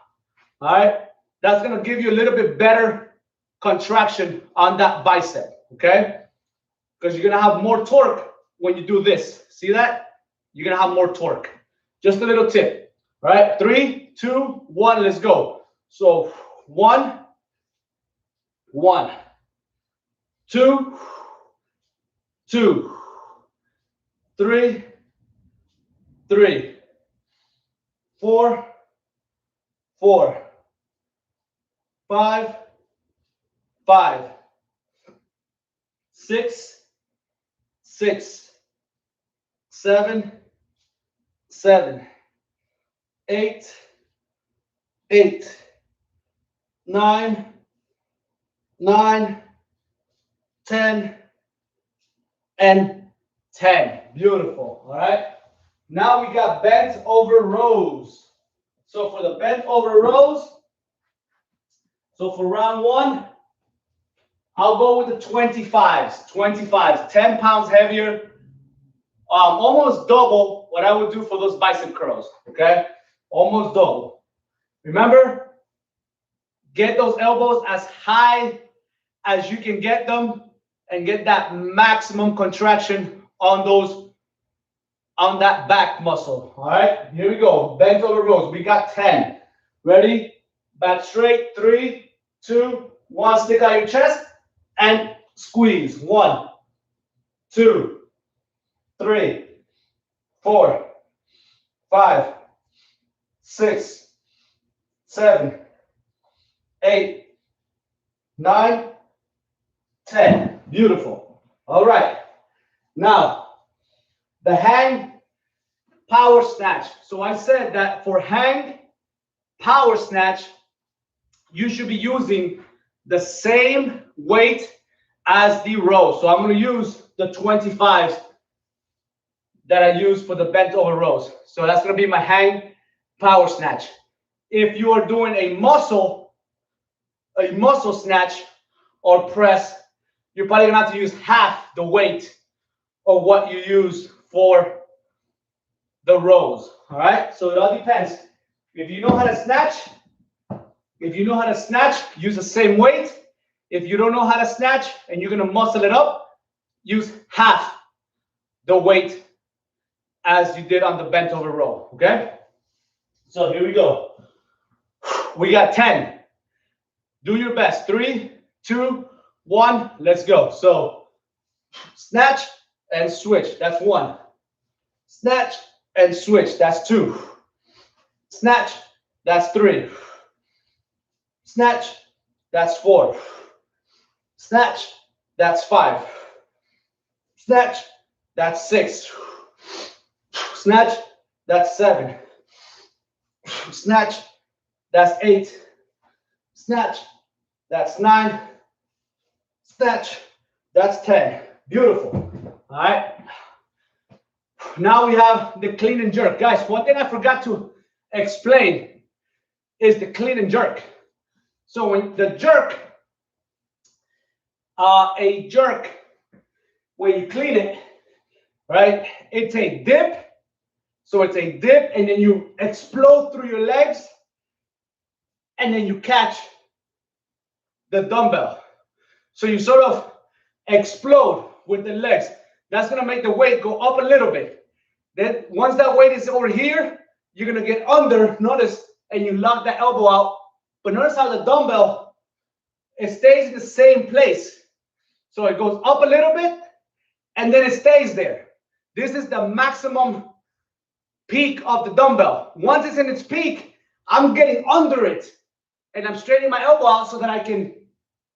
All right? That's going to give you a little bit better contraction on that bicep. Okay? Because you're going to have more torque when you do this. See that? You're going to have more torque. Just a little tip. All right? 3, 2, 1. Let's go. So 1, 1, 2, 2, 3, 3. 4, 4, 5, 5, 6, 6, 7, 7, 8, 8, 9, 9, 10, and 10. Beautiful. All right. Now we got bent over rows. So for the bent over rows, so for round 1, I'll go with the 25s. 25s, 10 pounds heavier, almost double what I would do for those bicep curls. Okay, almost double. Remember, get those elbows as high as you can get them, and get that maximum contraction on those. On that back muscle. All right, here we go. Bent over rows. We got 10. Ready? Back straight. 3, 2, 1. Stick out your chest and squeeze. 1, 2, 3, 4, 5, 6, 7, 8, 9, 10. Beautiful. All right. Now, the hang power snatch. So I said that for hang power snatch, you should be using the same weight as the row. So I'm going to use the 25s that I use for the bent over rows. So that's going to be my hang power snatch. if you are doing a muscle snatch or press, you're probably gonna have to use half the weight of what you use for the rows. All right, so it all depends. If you know how to snatch, use the same weight. If you don't know how to snatch and you're gonna muscle it up, use half the weight as you did on the bent over row. Okay, so here we go. We got 10. Do your best. 3, 2, 1. Let's go. So snatch and switch. That's 1. Snatch and switch. That's 2. Snatch. That's 3. Snatch. That's 4. Snatch. That's 5. Snatch. That's 6. Snatch. That's 7. Snatch. That's 8. Snatch. That's 9. Snatch. That's 10. Beautiful. All right. Now we have the clean and jerk. Guys, one thing I forgot to explain is the clean and jerk. So when the jerk, a jerk, when you clean it, right, it's a dip. So it's a dip, and then you explode through your legs, and then you catch the dumbbell. So you sort of explode with the legs. That's gonna make the weight go up a little bit. Then once that weight is over here, you're gonna get under, notice, and you lock that elbow out. But notice how the dumbbell, it stays in the same place. So it goes up a little bit, and then it stays there. This is the maximum peak of the dumbbell. Once it's in its peak, I'm getting under it, and I'm straightening my elbow out so that I can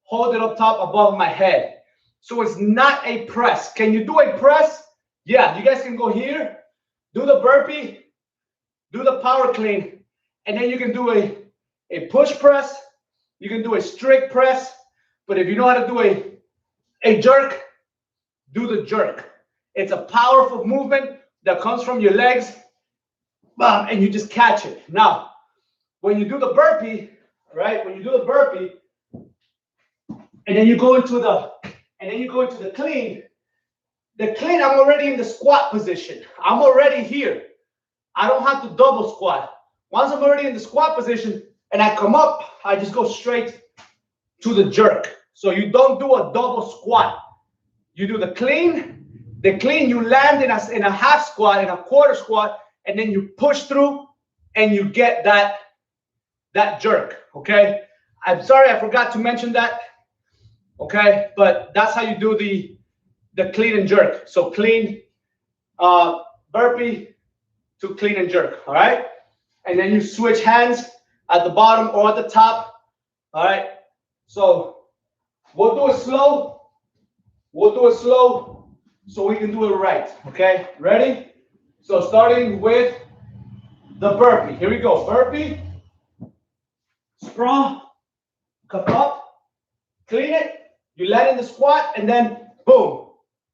hold it up top above my head. So it's not a press. Can you do a press? Yeah, you guys can go here, do the burpee, do the power clean, and then you can do a push press. You can do a strict press. But if you know how to do a jerk, do the jerk. It's a powerful movement that comes from your legs, and you just catch it. Now, when you do the burpee, right? When you do the burpee, and then you go into the clean. The clean, I'm already in the squat position. I'm already here. I don't have to double squat. Once I'm already in the squat position and I come up, I just go straight to the jerk. So you don't do a double squat. You do the clean. The clean, you land in a half squat, in a quarter squat, and then you push through and you get that jerk, okay? I'm sorry, I forgot to mention that, okay? But that's how you do the clean and jerk. So clean, burpee to clean and jerk, all right? And then you switch hands at the bottom or at the top, all right? So we'll do it slow. We'll do it slow so we can do it right, okay? Ready? So starting with the burpee. Here we go. Burpee, sprawl, come up, clean it. You land in the squat, and then boom,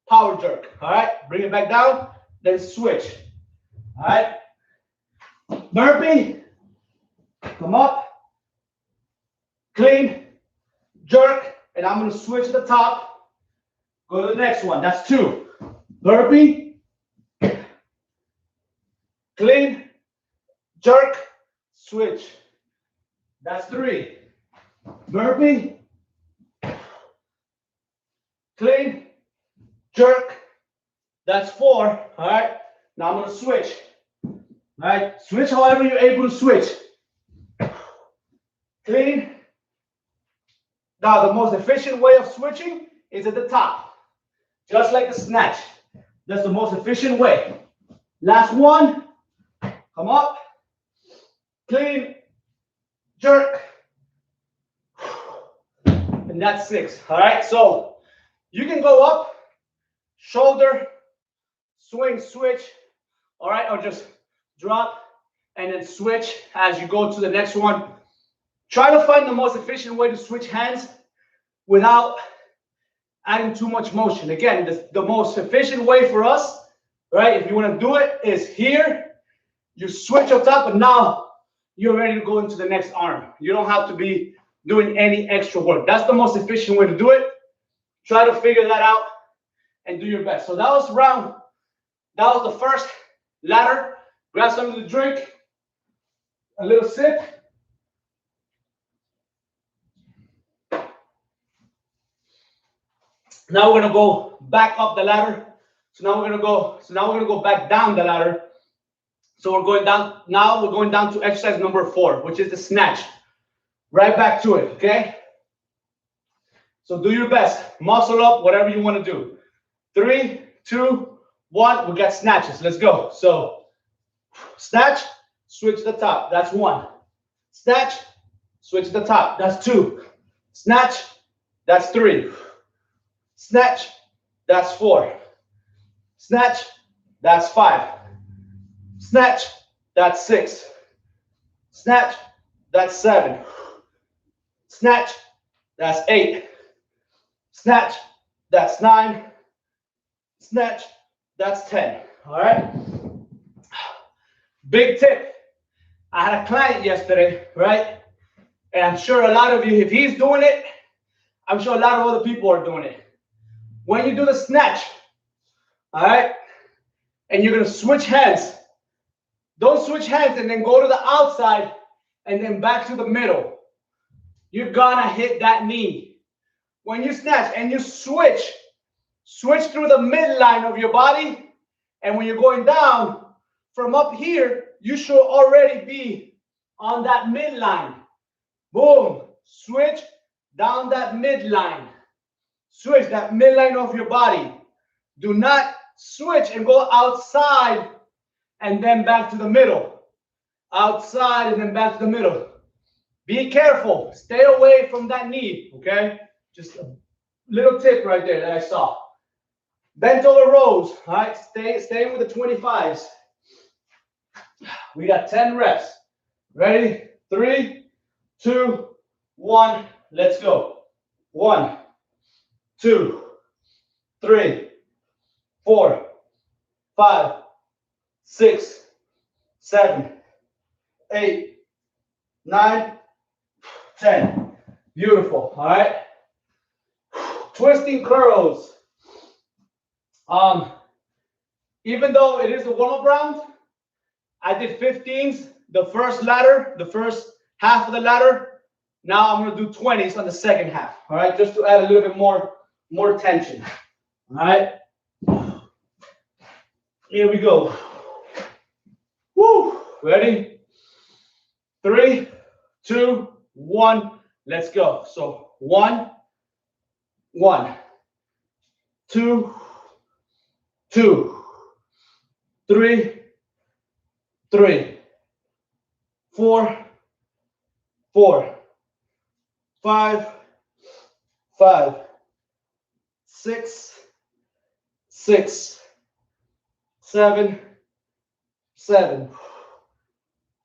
power jerk. All right, bring it back down, then switch. All right, burpee, come up, clean, jerk, and I'm gonna switch to the top. Go to the next one. That's 2. Burpee, clean, jerk, switch. That's 3. Burpee, clean, jerk. That's 4. All right. Now I'm going to switch. All right. Switch however you're able to switch. Clean. Now the most efficient way of switching is at the top. Just like the snatch. That's the most efficient way. Last one. Come up. Clean. Jerk. And that's 6. All right. So you can go up, shoulder, swing, switch, all right, or just drop and then switch as you go to the next one. Try to find the most efficient way to switch hands without adding too much motion. Again, the most efficient way for us, right, if you want to do it, is here. You switch up top, but now you're ready to go into the next arm. You don't have to be doing any extra work. That's the most efficient way to do it. Try to figure that out and do your best. So that was the first ladder. Grab something to drink, a little sip. Now we're gonna go back up the ladder. So now we're gonna go back down the ladder. So we're going down, now we're going down to exercise number 4, which is the snatch. Right back to it, okay? So do your best, muscle up, whatever you wanna do. 3, 2, 1, we got snatches, let's go. So snatch, switch the top, that's 1. Snatch, switch the top, that's 2. Snatch, that's 3. Snatch, that's 4. Snatch, that's 5. Snatch, that's 6. Snatch, that's 7. Snatch, that's 8. Snatch, that's 9. Snatch, that's 10. All right? Big tip. I had a client yesterday, right? And I'm sure a lot of you, if he's doing it, I'm sure a lot of other people are doing it. When you do the snatch, all right, and you're going to switch hands, don't switch hands and then go to the outside and then back to the middle. You're going to hit that knee. When you snatch and you switch through the midline of your body, and when you're going down from up here, you should already be on that midline. Boom. Switch down that midline. Switch that midline of your body. Do not switch and go outside and then back to the middle. Outside and then back to the middle. Be careful. Stay away from that knee, okay? Just a little tip right there that I saw. Bent over rows, all right? Stay with the 25s. We got 10 reps. Ready? 3, 2, 1. Let's go. 1, 2, 3, 4, 5, 6, 7, 8, 9, 10. Beautiful. All right. Twisting curls. Even though it is a warm-up round, I did 15s, the first ladder, the first half of the ladder. Now I'm going to do 20s on the second half. All right, just to add a little bit more tension. All right. Here we go. Woo! Ready? 3, 2, 1. Let's go. So 1, 1, 2, 2, 3, 3, 4, 4, 5, 5, 6, 6, 7, 7,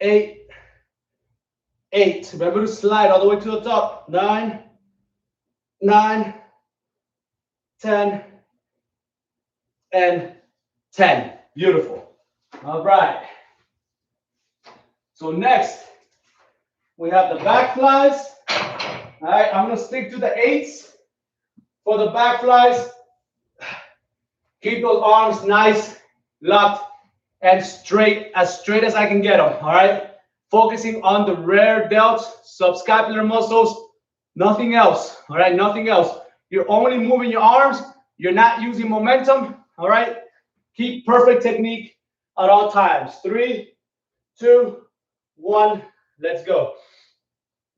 8, 8. Remember to slide all the way to the top. 9, 9, 10, and 10. Beautiful. All right. So next, we have the back flies. All right, I'm going to stick to the 8s for the back flies. Keep those arms nice, locked, and straight as I can get them. All right. Focusing on the rear delts, subscapular muscles, nothing else. All right, nothing else. You're only moving your arms. You're not using momentum. All right. Keep perfect technique at all times. 3, 2, 1. Let's go.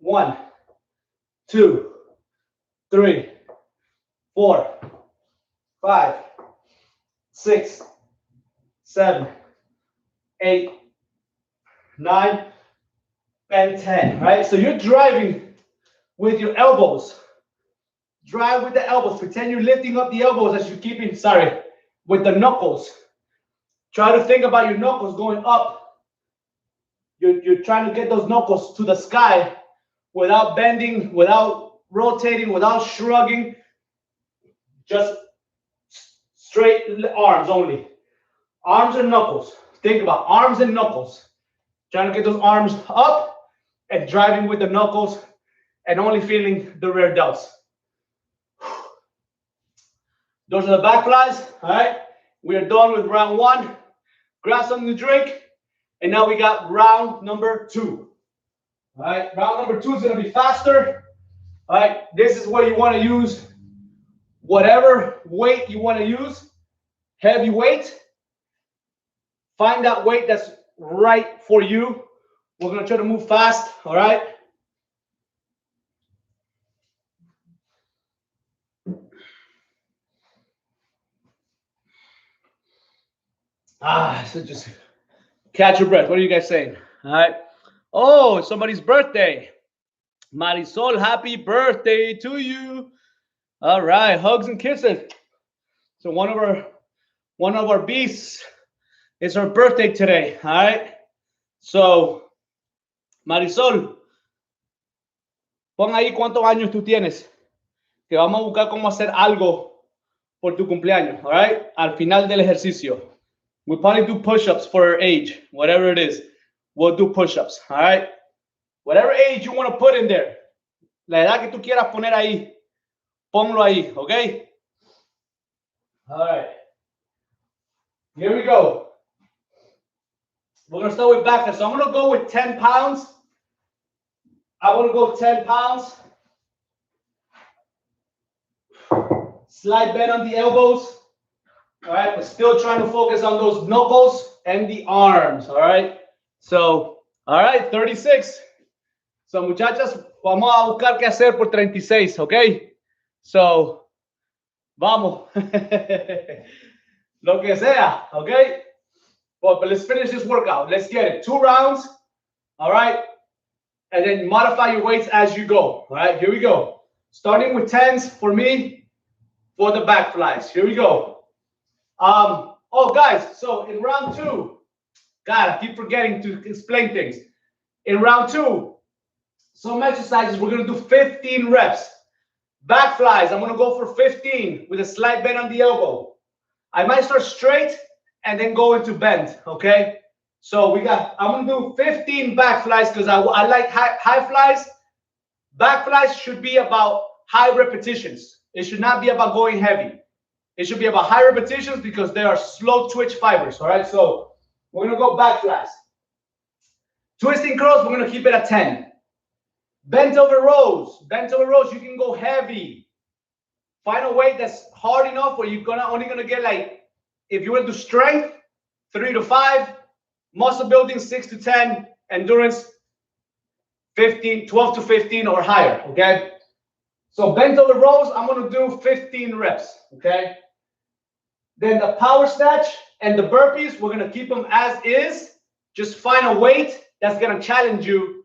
1, 2, 3, 4, 5, 6, 7, 8, 9, and 10. Right? So you're driving with your elbows. Drive with the elbows. Pretend you're lifting up the elbows as you're keeping, with the knuckles. Try to think about your knuckles going up. You're trying to get those knuckles to the sky without bending, without rotating, without shrugging. Just straight arms only. Arms and knuckles. Think about arms and knuckles. Trying to get those arms up and driving with the knuckles and only feeling the rear delts. Those are the back flies. All right. We are done with round one. Grab something to drink. And now we got round number two. All right. Round number two is going to be faster. All right. This is where you want to use whatever weight you want to use. Heavy weight. Find that weight that's right for you. We're going to try to move fast. All right. So just catch your breath. What are you guys saying? All right. Oh, it's somebody's birthday. Marisol, happy birthday to you. All right. Hugs and kisses. So one of our beasts, it's her birthday today. All right. So, Marisol, pon ahí cuántos años tú tienes. Que vamos a buscar cómo hacer algo por tu cumpleaños. All right. Al final del ejercicio. We'll probably do push-ups for her age, whatever it is. We'll do push-ups, all right? Whatever age you want to put in there. La edad que tú quieras poner ahí, ponlo ahí, okay? All right. Here we go. We're going to start with back. So I'm going to go with 10 pounds. I want to go 10 pounds. Slide bend on the elbows. All right, but still trying to focus on those knuckles and the arms, all right? So, all right, 36. So, muchachas, vamos a buscar qué hacer por 36, okay? So, vamos. Lo que sea, okay? Well, but let's finish this workout. Let's get it. 2 rounds, all right? And then modify your weights as you go, all right? Here we go. Starting with 10s for me for the back flies. Here we go. Oh, guys, so in round 2, God, I keep forgetting to explain things. In round 2, some exercises, we're going to do 15 reps. Back flies, I'm going to go for 15 with a slight bend on the elbow. I might start straight and then go into bend, okay? So I'm going to do 15 back flies because I like high flies. Back flies should be about high repetitions. It should not be about going heavy. It should be about high repetitions because they are slow twitch fibers, all right? So we're going to go back flies. Twisting curls, we're going to keep it at 10. Bent over rows. Bent over rows, you can go heavy. Find a weight that's hard enough where you're only going to get like, if you want to do strength, 3 to 5, muscle building, 6 to 10, endurance, 12 to 15 or higher, okay? So bent over rows, I'm going to do 15 reps, okay? Then the power snatch and the burpees, we're going to keep them as is. Just find a weight that's going to challenge you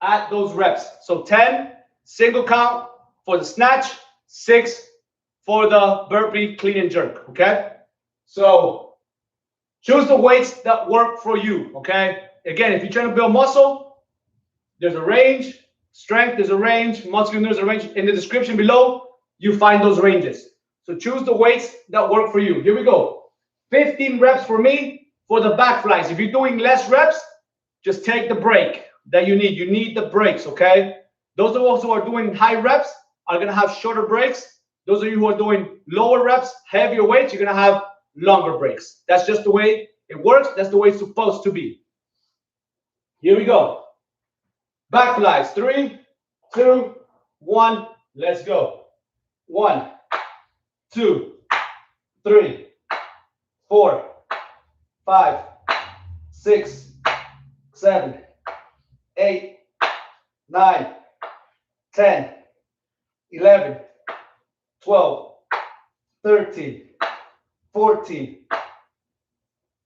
at those reps. So 10, single count for the snatch, 6 for the burpee, clean and jerk, okay? So choose the weights that work for you, okay? Again, if you're trying to build muscle, there's a range. Strength, there's a range. Muscular, there's a range. In the description below, you find those ranges. So choose the weights that work for you. Here we go. 15 reps for me for the back flies. If you're doing less reps, just take the break that you need. You need the breaks, okay? Those of us who are doing high reps are going to have shorter breaks. Those of you who are doing lower reps, heavier weights, you're going to have longer breaks. That's just the way it works. That's the way it's supposed to be. Here we go. Back flies. 3, 2, 1. Let's go. 1, 2, 3, 4, 5, 6, 7, 8, 9, 10, 11, 12, 13, 14,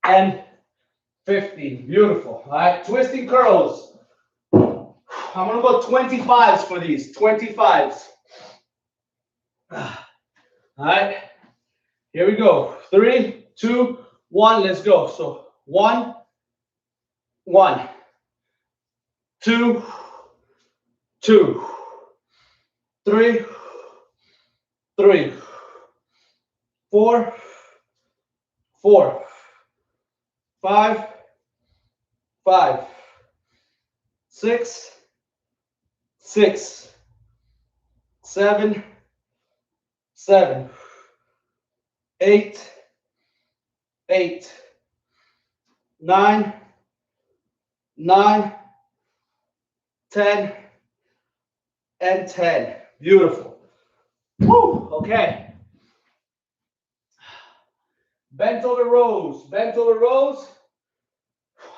and 15. Beautiful. All right. Twisting curls. I'm going to go 25s for these. 25s. All right. Here we go. 3, 2, 1. Let's go. So 1, 1, 2, 2, 3, 3, 4, 4, 5, 5, 6, 6, 7, 7, 8, 8, 9, 9, 10, and 10. Beautiful. Woo! Okay. Bent over rows, bent over rows.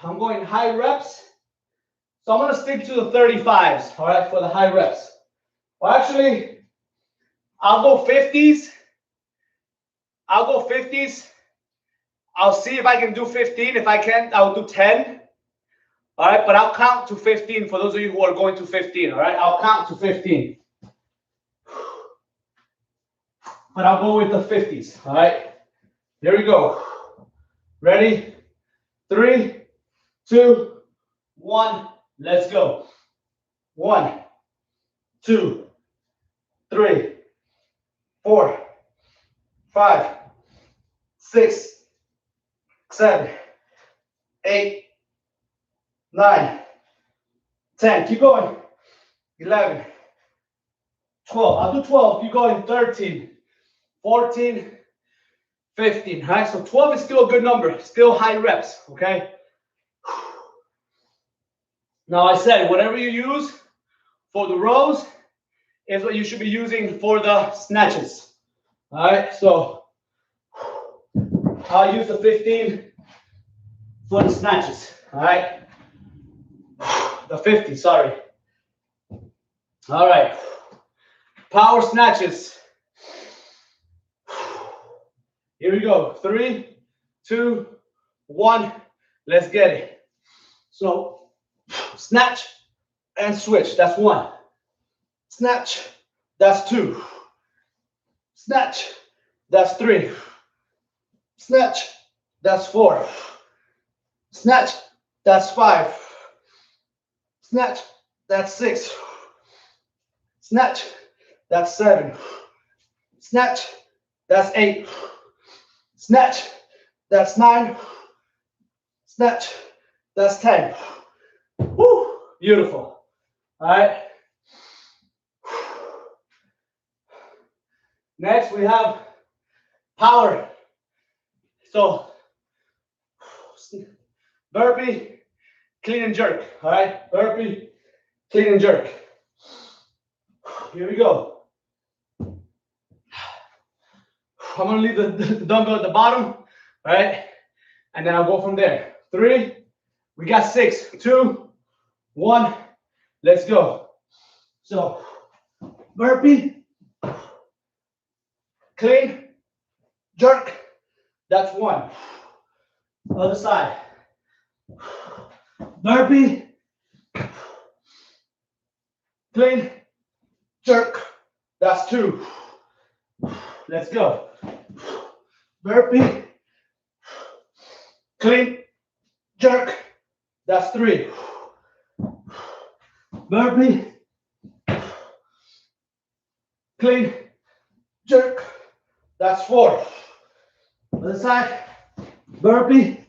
I'm going high reps. So I'm going to stick to the 35s, all right, for the high reps. Well, actually, I'll go 50s. I'll go 50s. I'll see if I can do 15. If I can't, I'll do 10. All right, but I'll count to 15 for those of you who are going to 15, all right? I'll count to 15. But I'll go with the 50s, all right? Here we go. Ready? 3, 2, 1. Let's go. 1, 2, 3, 4, 5, 6, 7, 8, 9, 10. Keep going. 11, 12. I'll do 12. Keep going. 13, 14, 15. All right, so 12 is still a good number. Still high reps, okay? Now I said, whatever you use for the rows is what you should be using for the snatches. All right, so I'll use the 15 for the snatches. All right, the 50, sorry. All right, power snatches. Here we go. 3, 2, 1. Let's get it. So snatch and switch. That's 1. Snatch. That's 2. Snatch. That's 3. Snatch. That's 4. Snatch. That's 5. Snatch. That's 6. Snatch. That's 7. Snatch. That's 8. Snatch. That's 9. Snatch. That's 10. Woo! Beautiful. All right. Next, we have power. So, burpee, clean and jerk. All right. Burpee, clean and jerk. Here we go. I'm going to leave the dumbbell at the bottom. All right. And then I'll go from there. 3. We got 6. 2. 1, let's go. So, burpee, clean, jerk, that's 1. Other side. Burpee, clean, jerk, that's 2. Let's go. Burpee, clean, jerk, that's 3. Burpee, clean, jerk, that's 4. Other side, burpee,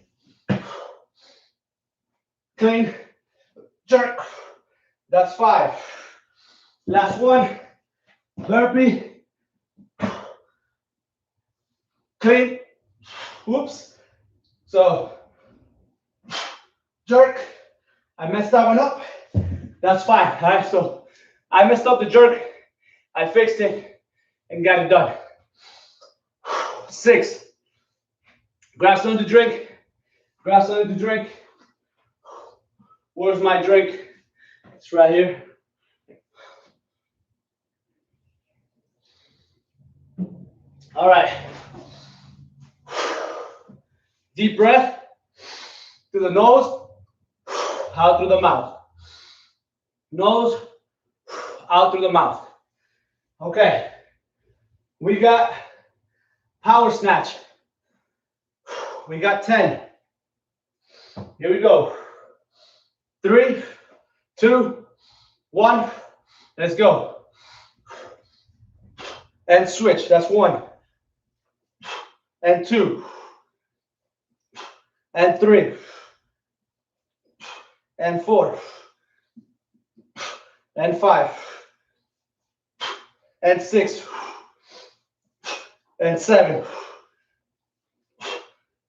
clean, jerk, that's 5. Last one, burpee, clean, whoops, so jerk, I messed that one up. That's fine, all right? So I messed up the jerk, I fixed it, and got it done. 6, grab something to drink, grab something to drink. Where's my drink? It's right here. All right. Deep breath through the nose, out through the mouth. Nose, out through the mouth. Okay. We got power snatch. We got 10. Here we go. 3, 2, 1. Let's go. And switch. That's 1. And 2. And 3. and 4 and 5 and 6 and 7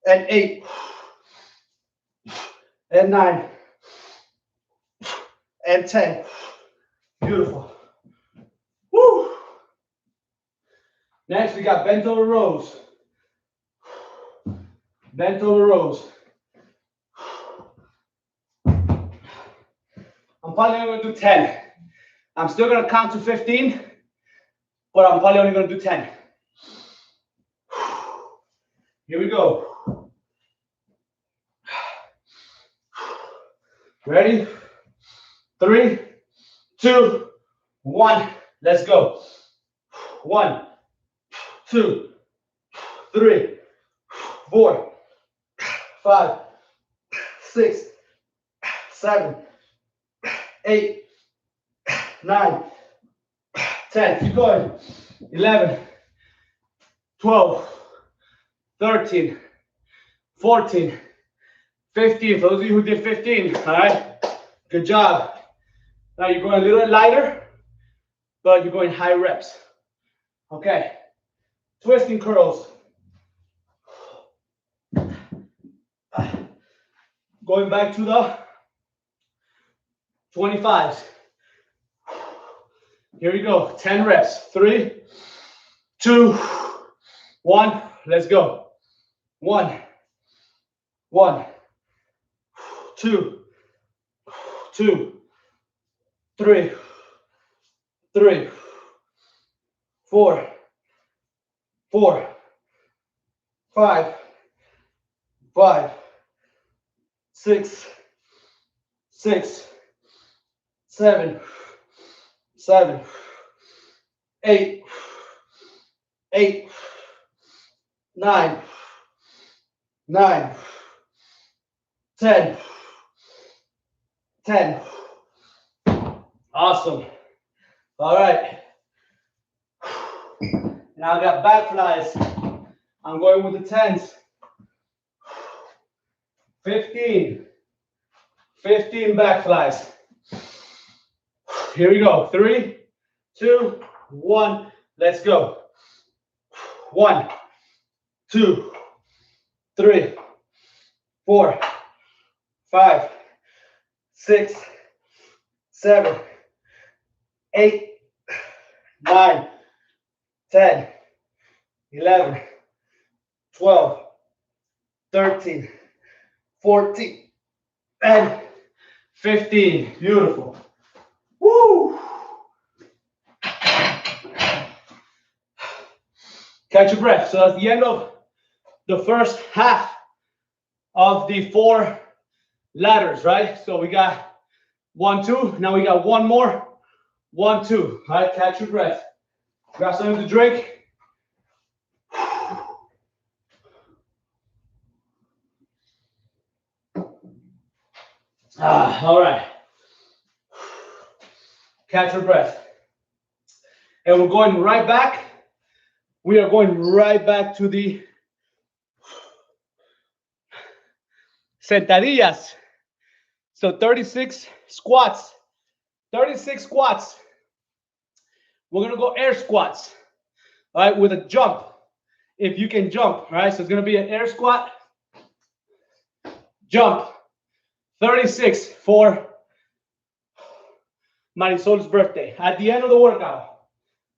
and 8 and 9 and 10. Beautiful. Woo. Next, we got bent over rows. Bent over rows. I'm probably only going to do 10. I'm still going to count to 15, but I'm probably only going to do 10. Here we go. Ready? 3, 2, 1. Let's go. 1, 2, 3, 4, 5, 6, 7, 8, 9, 10. Keep going. 11, 12, 13, 14, 15. For those of you who did 15, all right? Good job. Now you're going a little bit lighter, but you're going high reps. Okay. Twisting curls. Going back to the 25s. Here we go. 10 reps. 3, 2, 1. Let's go. 1, 1, 2, 2, 3, 3, 4, 4, 5, 5, 6, 6, 7, 7, 8, 8, 9, 9, 10, 10. Awesome. All right. Now I got backflies. I'm going with the 10s. 15. 15 backflies. Here we go. 3, 2, 1. Let's go. 1, 2, 3, 4, 5, 6, 7, 8, 9, 10, 11, 12, 13, 14, and 15. Beautiful. Woo! Catch your breath. So that's the end of the first half of the 4 ladders, right? So we got 1, 2. Now we got one more. 1, 2. All right, catch your breath. Grab something to drink. All right. Catch your breath. And we're going right back. We are going right back to the sentadillas. So 36 squats. 36 squats. We're going to go air squats. All right, with a jump. If you can jump, all right? So it's going to be an air squat. Jump. 36 for Marisol's birthday. At the end of the workout.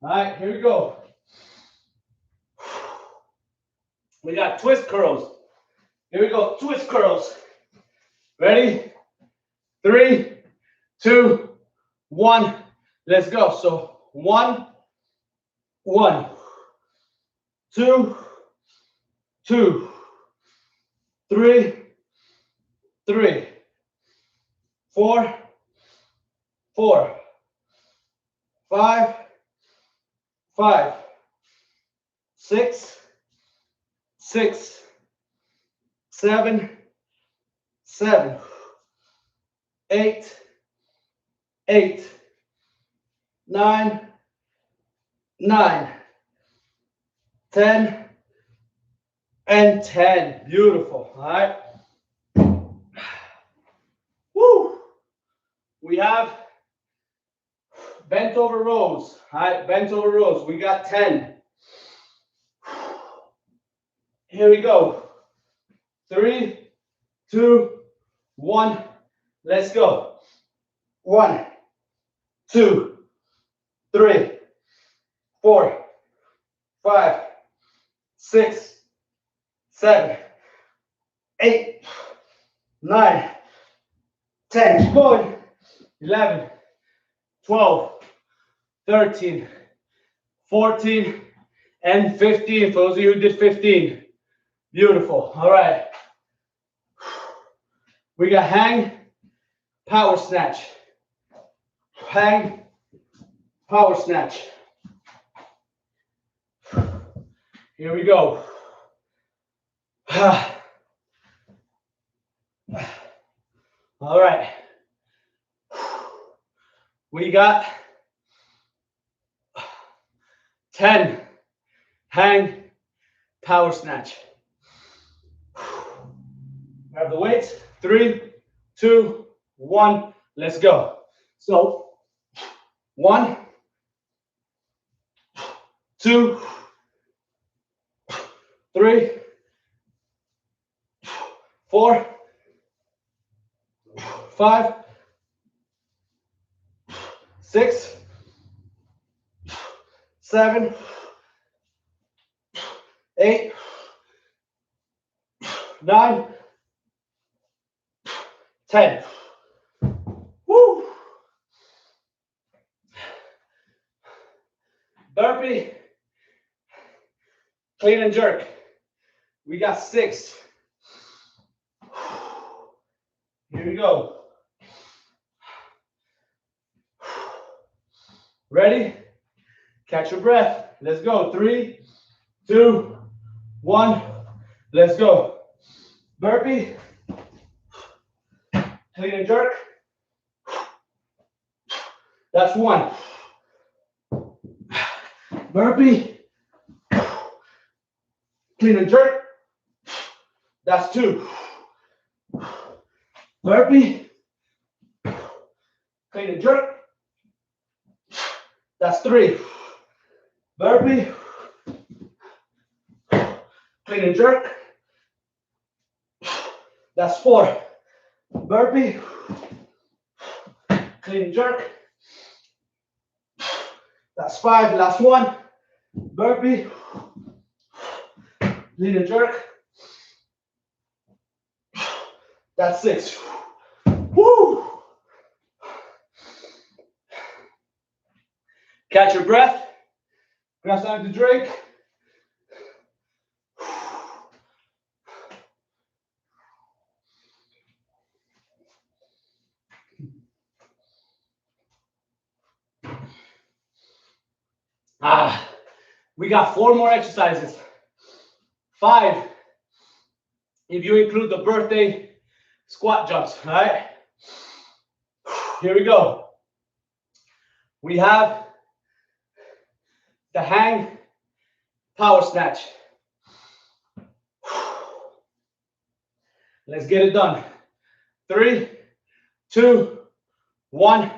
All right, here we go. We got twist curls. Here we go, twist curls. Ready? 3, 2, 1. Let's go. So 1, 1, 2, 2, 3, 3, 4, 4, 5, 5, 6, 6, 7, 7, 8, 8, 9, 9, 10, and 10. Beautiful. All right. Woo. We have bent over rows. All right, bent over rows. We got 10. Here we go. 3, 2, 1. Let's go. 1, 2, 3, 4, 5, 6, 7, 8, 9, 10. Keep going. 11, 12, 13, 14, and 15. For those of you who did 15. Beautiful. All right. We got hang, power snatch. Hang, power snatch. Here we go. All right. We got 10 hang, power snatch. Grab the weights. 3, 2, 1. Let's go. So 1, 2, 3, 4, 5, 6, 7, 8, 9, 10. Woo! Burpee, clean and jerk. We got 6. Here we go. Ready? Catch your breath. Let's go. 3, 2, 1. Let's go. Burpee, clean and jerk. That's 1. Burpee, clean and jerk. That's 2. Burpee, clean and jerk. That's 3. Burpee, clean and jerk. That's 4. Burpee, clean and jerk. That's 5. Last one. Burpee, clean and jerk. That's 6. Woo! Catch your breath. Grab something to drink. We got 4 more exercises. 5, if you include the birthday squat jumps, all right? Here we go. We have the hang power snatch. Let's get it done. 3, 2, 1.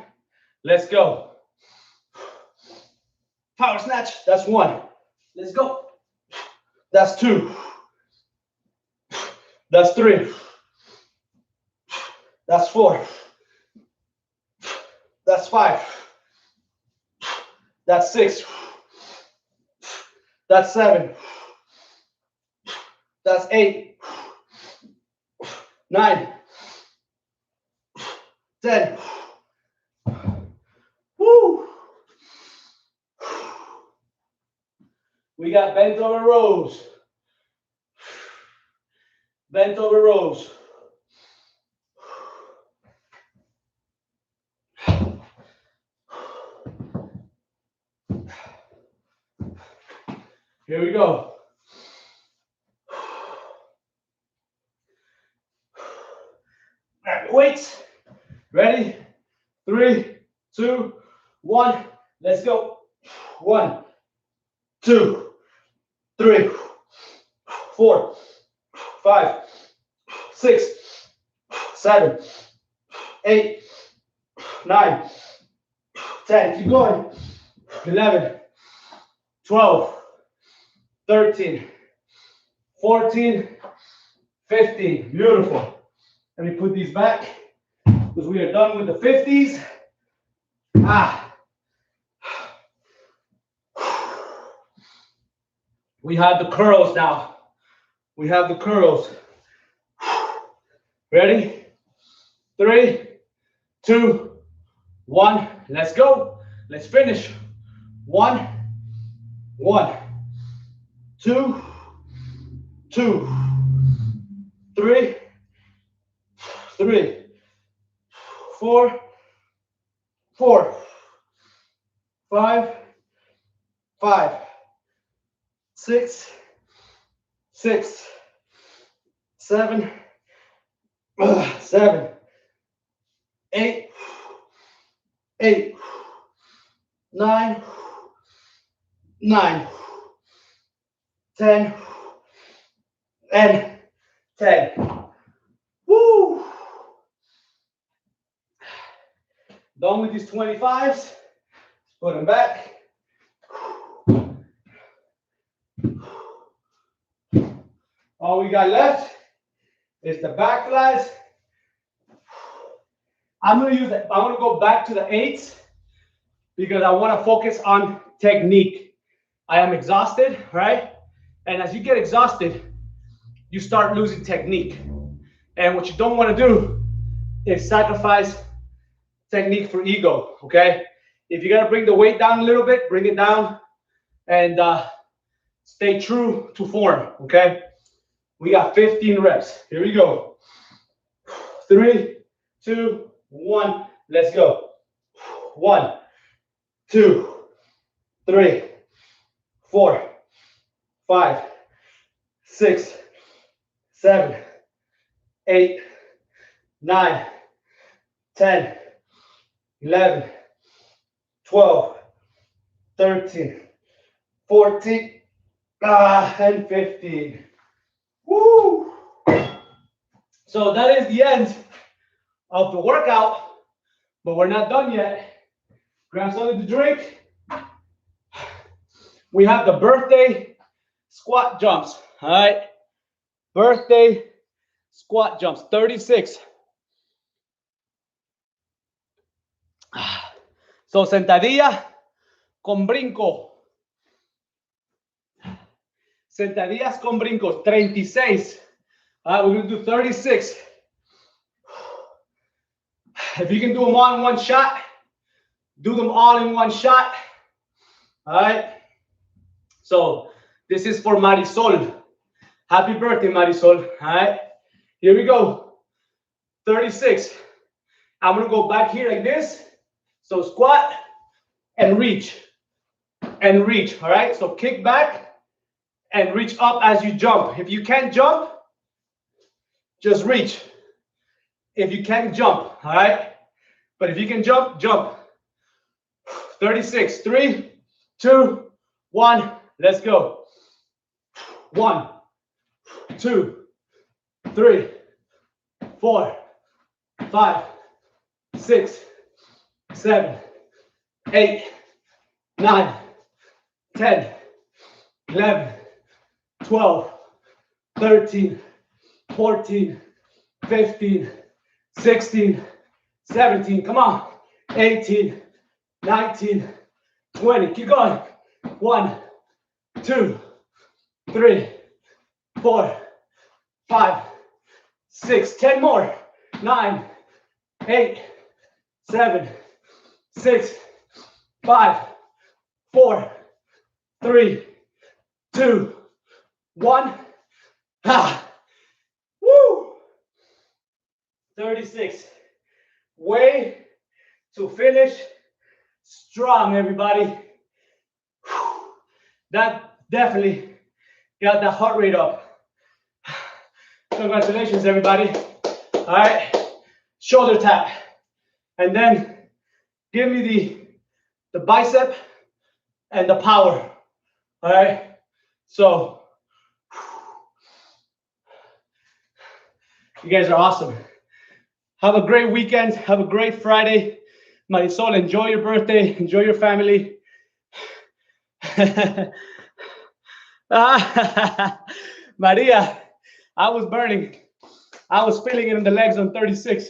Let's go. Power snatch. That's 1. Let's go. That's 2. That's 3. That's 4. That's 5. That's 6. That's 7. That's 8. 9. 10. Woo! We got bent over rows. Bent over rows. Here we go. Grab your weights. Ready? 3, 2, 1. Let's go. 1, 2, 3, 4, 5, 6, 7, 8, 9, 10, keep going. 11, 12, 13, 14, 15. Beautiful. Let me put these back because we are done with the 50s. We have the curls now. We have the curls. Ready? 3, 2, 1. Let's go. Let's finish. 1, 1, 2, 2, 3, 3, 4, 4, 5, 5, 6, 6, 7, 7, 8, 8, 9, 9, 10, and 10. Woo! Done with these 25s. Put them back. All we got left is the back flies. I'm going to go back to the 8s because I want to focus on technique. I am exhausted, right? And as you get exhausted, you start losing technique. And what you don't want to do is sacrifice technique for ego, okay? If you got to bring the weight down a little bit, bring it down and stay true to form, okay? We got 15 reps. Here we go. 3, 2, 1. Let's go. 1, 2, 3, 4, 5, 6, 7, 8, 9, 10, 11, 12, 13, 14, and 15. Woo! So that is the end of the workout, but we're not done yet. Grab something to drink. We have the birthday squat jumps, all right? Birthday squat jumps, 36. So sentadilla con brinco. Sentadillas con brincos, 36. All right, we're going to do 36. If you can do them all in one shot, do them all in one shot. All right. So this is for Marisol. Happy birthday, Marisol. All right. Here we go. 36. I'm going to go back here like this. So squat and reach. And reach. All right. So kick back and reach up as you jump. If you can't jump, just reach. If you can't jump, all right? But if you can jump, jump. 36, 3, 2, 1, let's go. 1, 2, 3, 4, 5, 6, 7, 8, 9, 10, 11, 12, 13, 14, 15, 16, 17, come on, 18, 19, 20, keep going. 1, 2, 3, 4, 5, 6, 10 more. 9, 8, 7, 6, 5, 4, 3, 2, 1. Woo! 36. Way to finish strong, everybody. That definitely got the heart rate up. Congratulations, everybody. All right, shoulder tap. And then give me the bicep and the power. All right, so you guys are awesome. Have a great weekend. Have a great Friday. Marisol, enjoy your birthday. Enjoy your family. Maria, I was burning. I was feeling it in the legs on 36.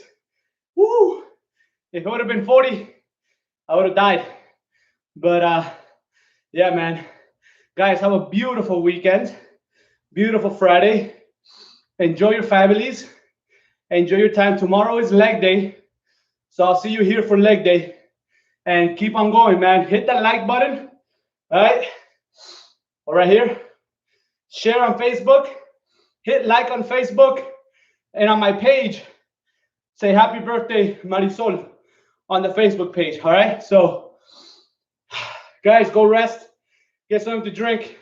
Woo! If it would have been 40, I would have died. But yeah, man. Guys, have a beautiful weekend. Beautiful Friday. Enjoy your families. Enjoy your time. Tomorrow is leg day. So I'll see you here for leg day. And keep on going, man. Hit that like button. All right. Or right here. Share on Facebook. Hit like on Facebook. And on my page, say happy birthday, Marisol, on the Facebook page. All right. So, guys, go rest. Get something to drink.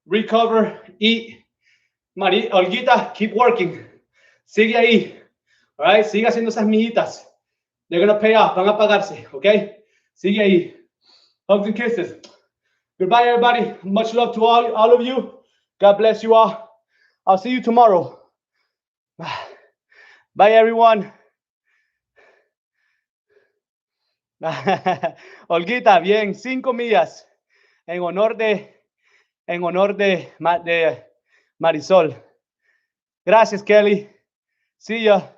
Recover. Eat. Olguita, keep working. Sigue ahí. All right. Sigue haciendo esas millitas. They're going to pay off. Van a pagarse. Okay. Sigue ahí. Hugs and kisses. Goodbye, everybody. Much love to all of you. God bless you all. I'll see you tomorrow. Bye, everyone. Olguita, bien, 5 millas en honor de Marisol. Gracias, Kelly. See ya.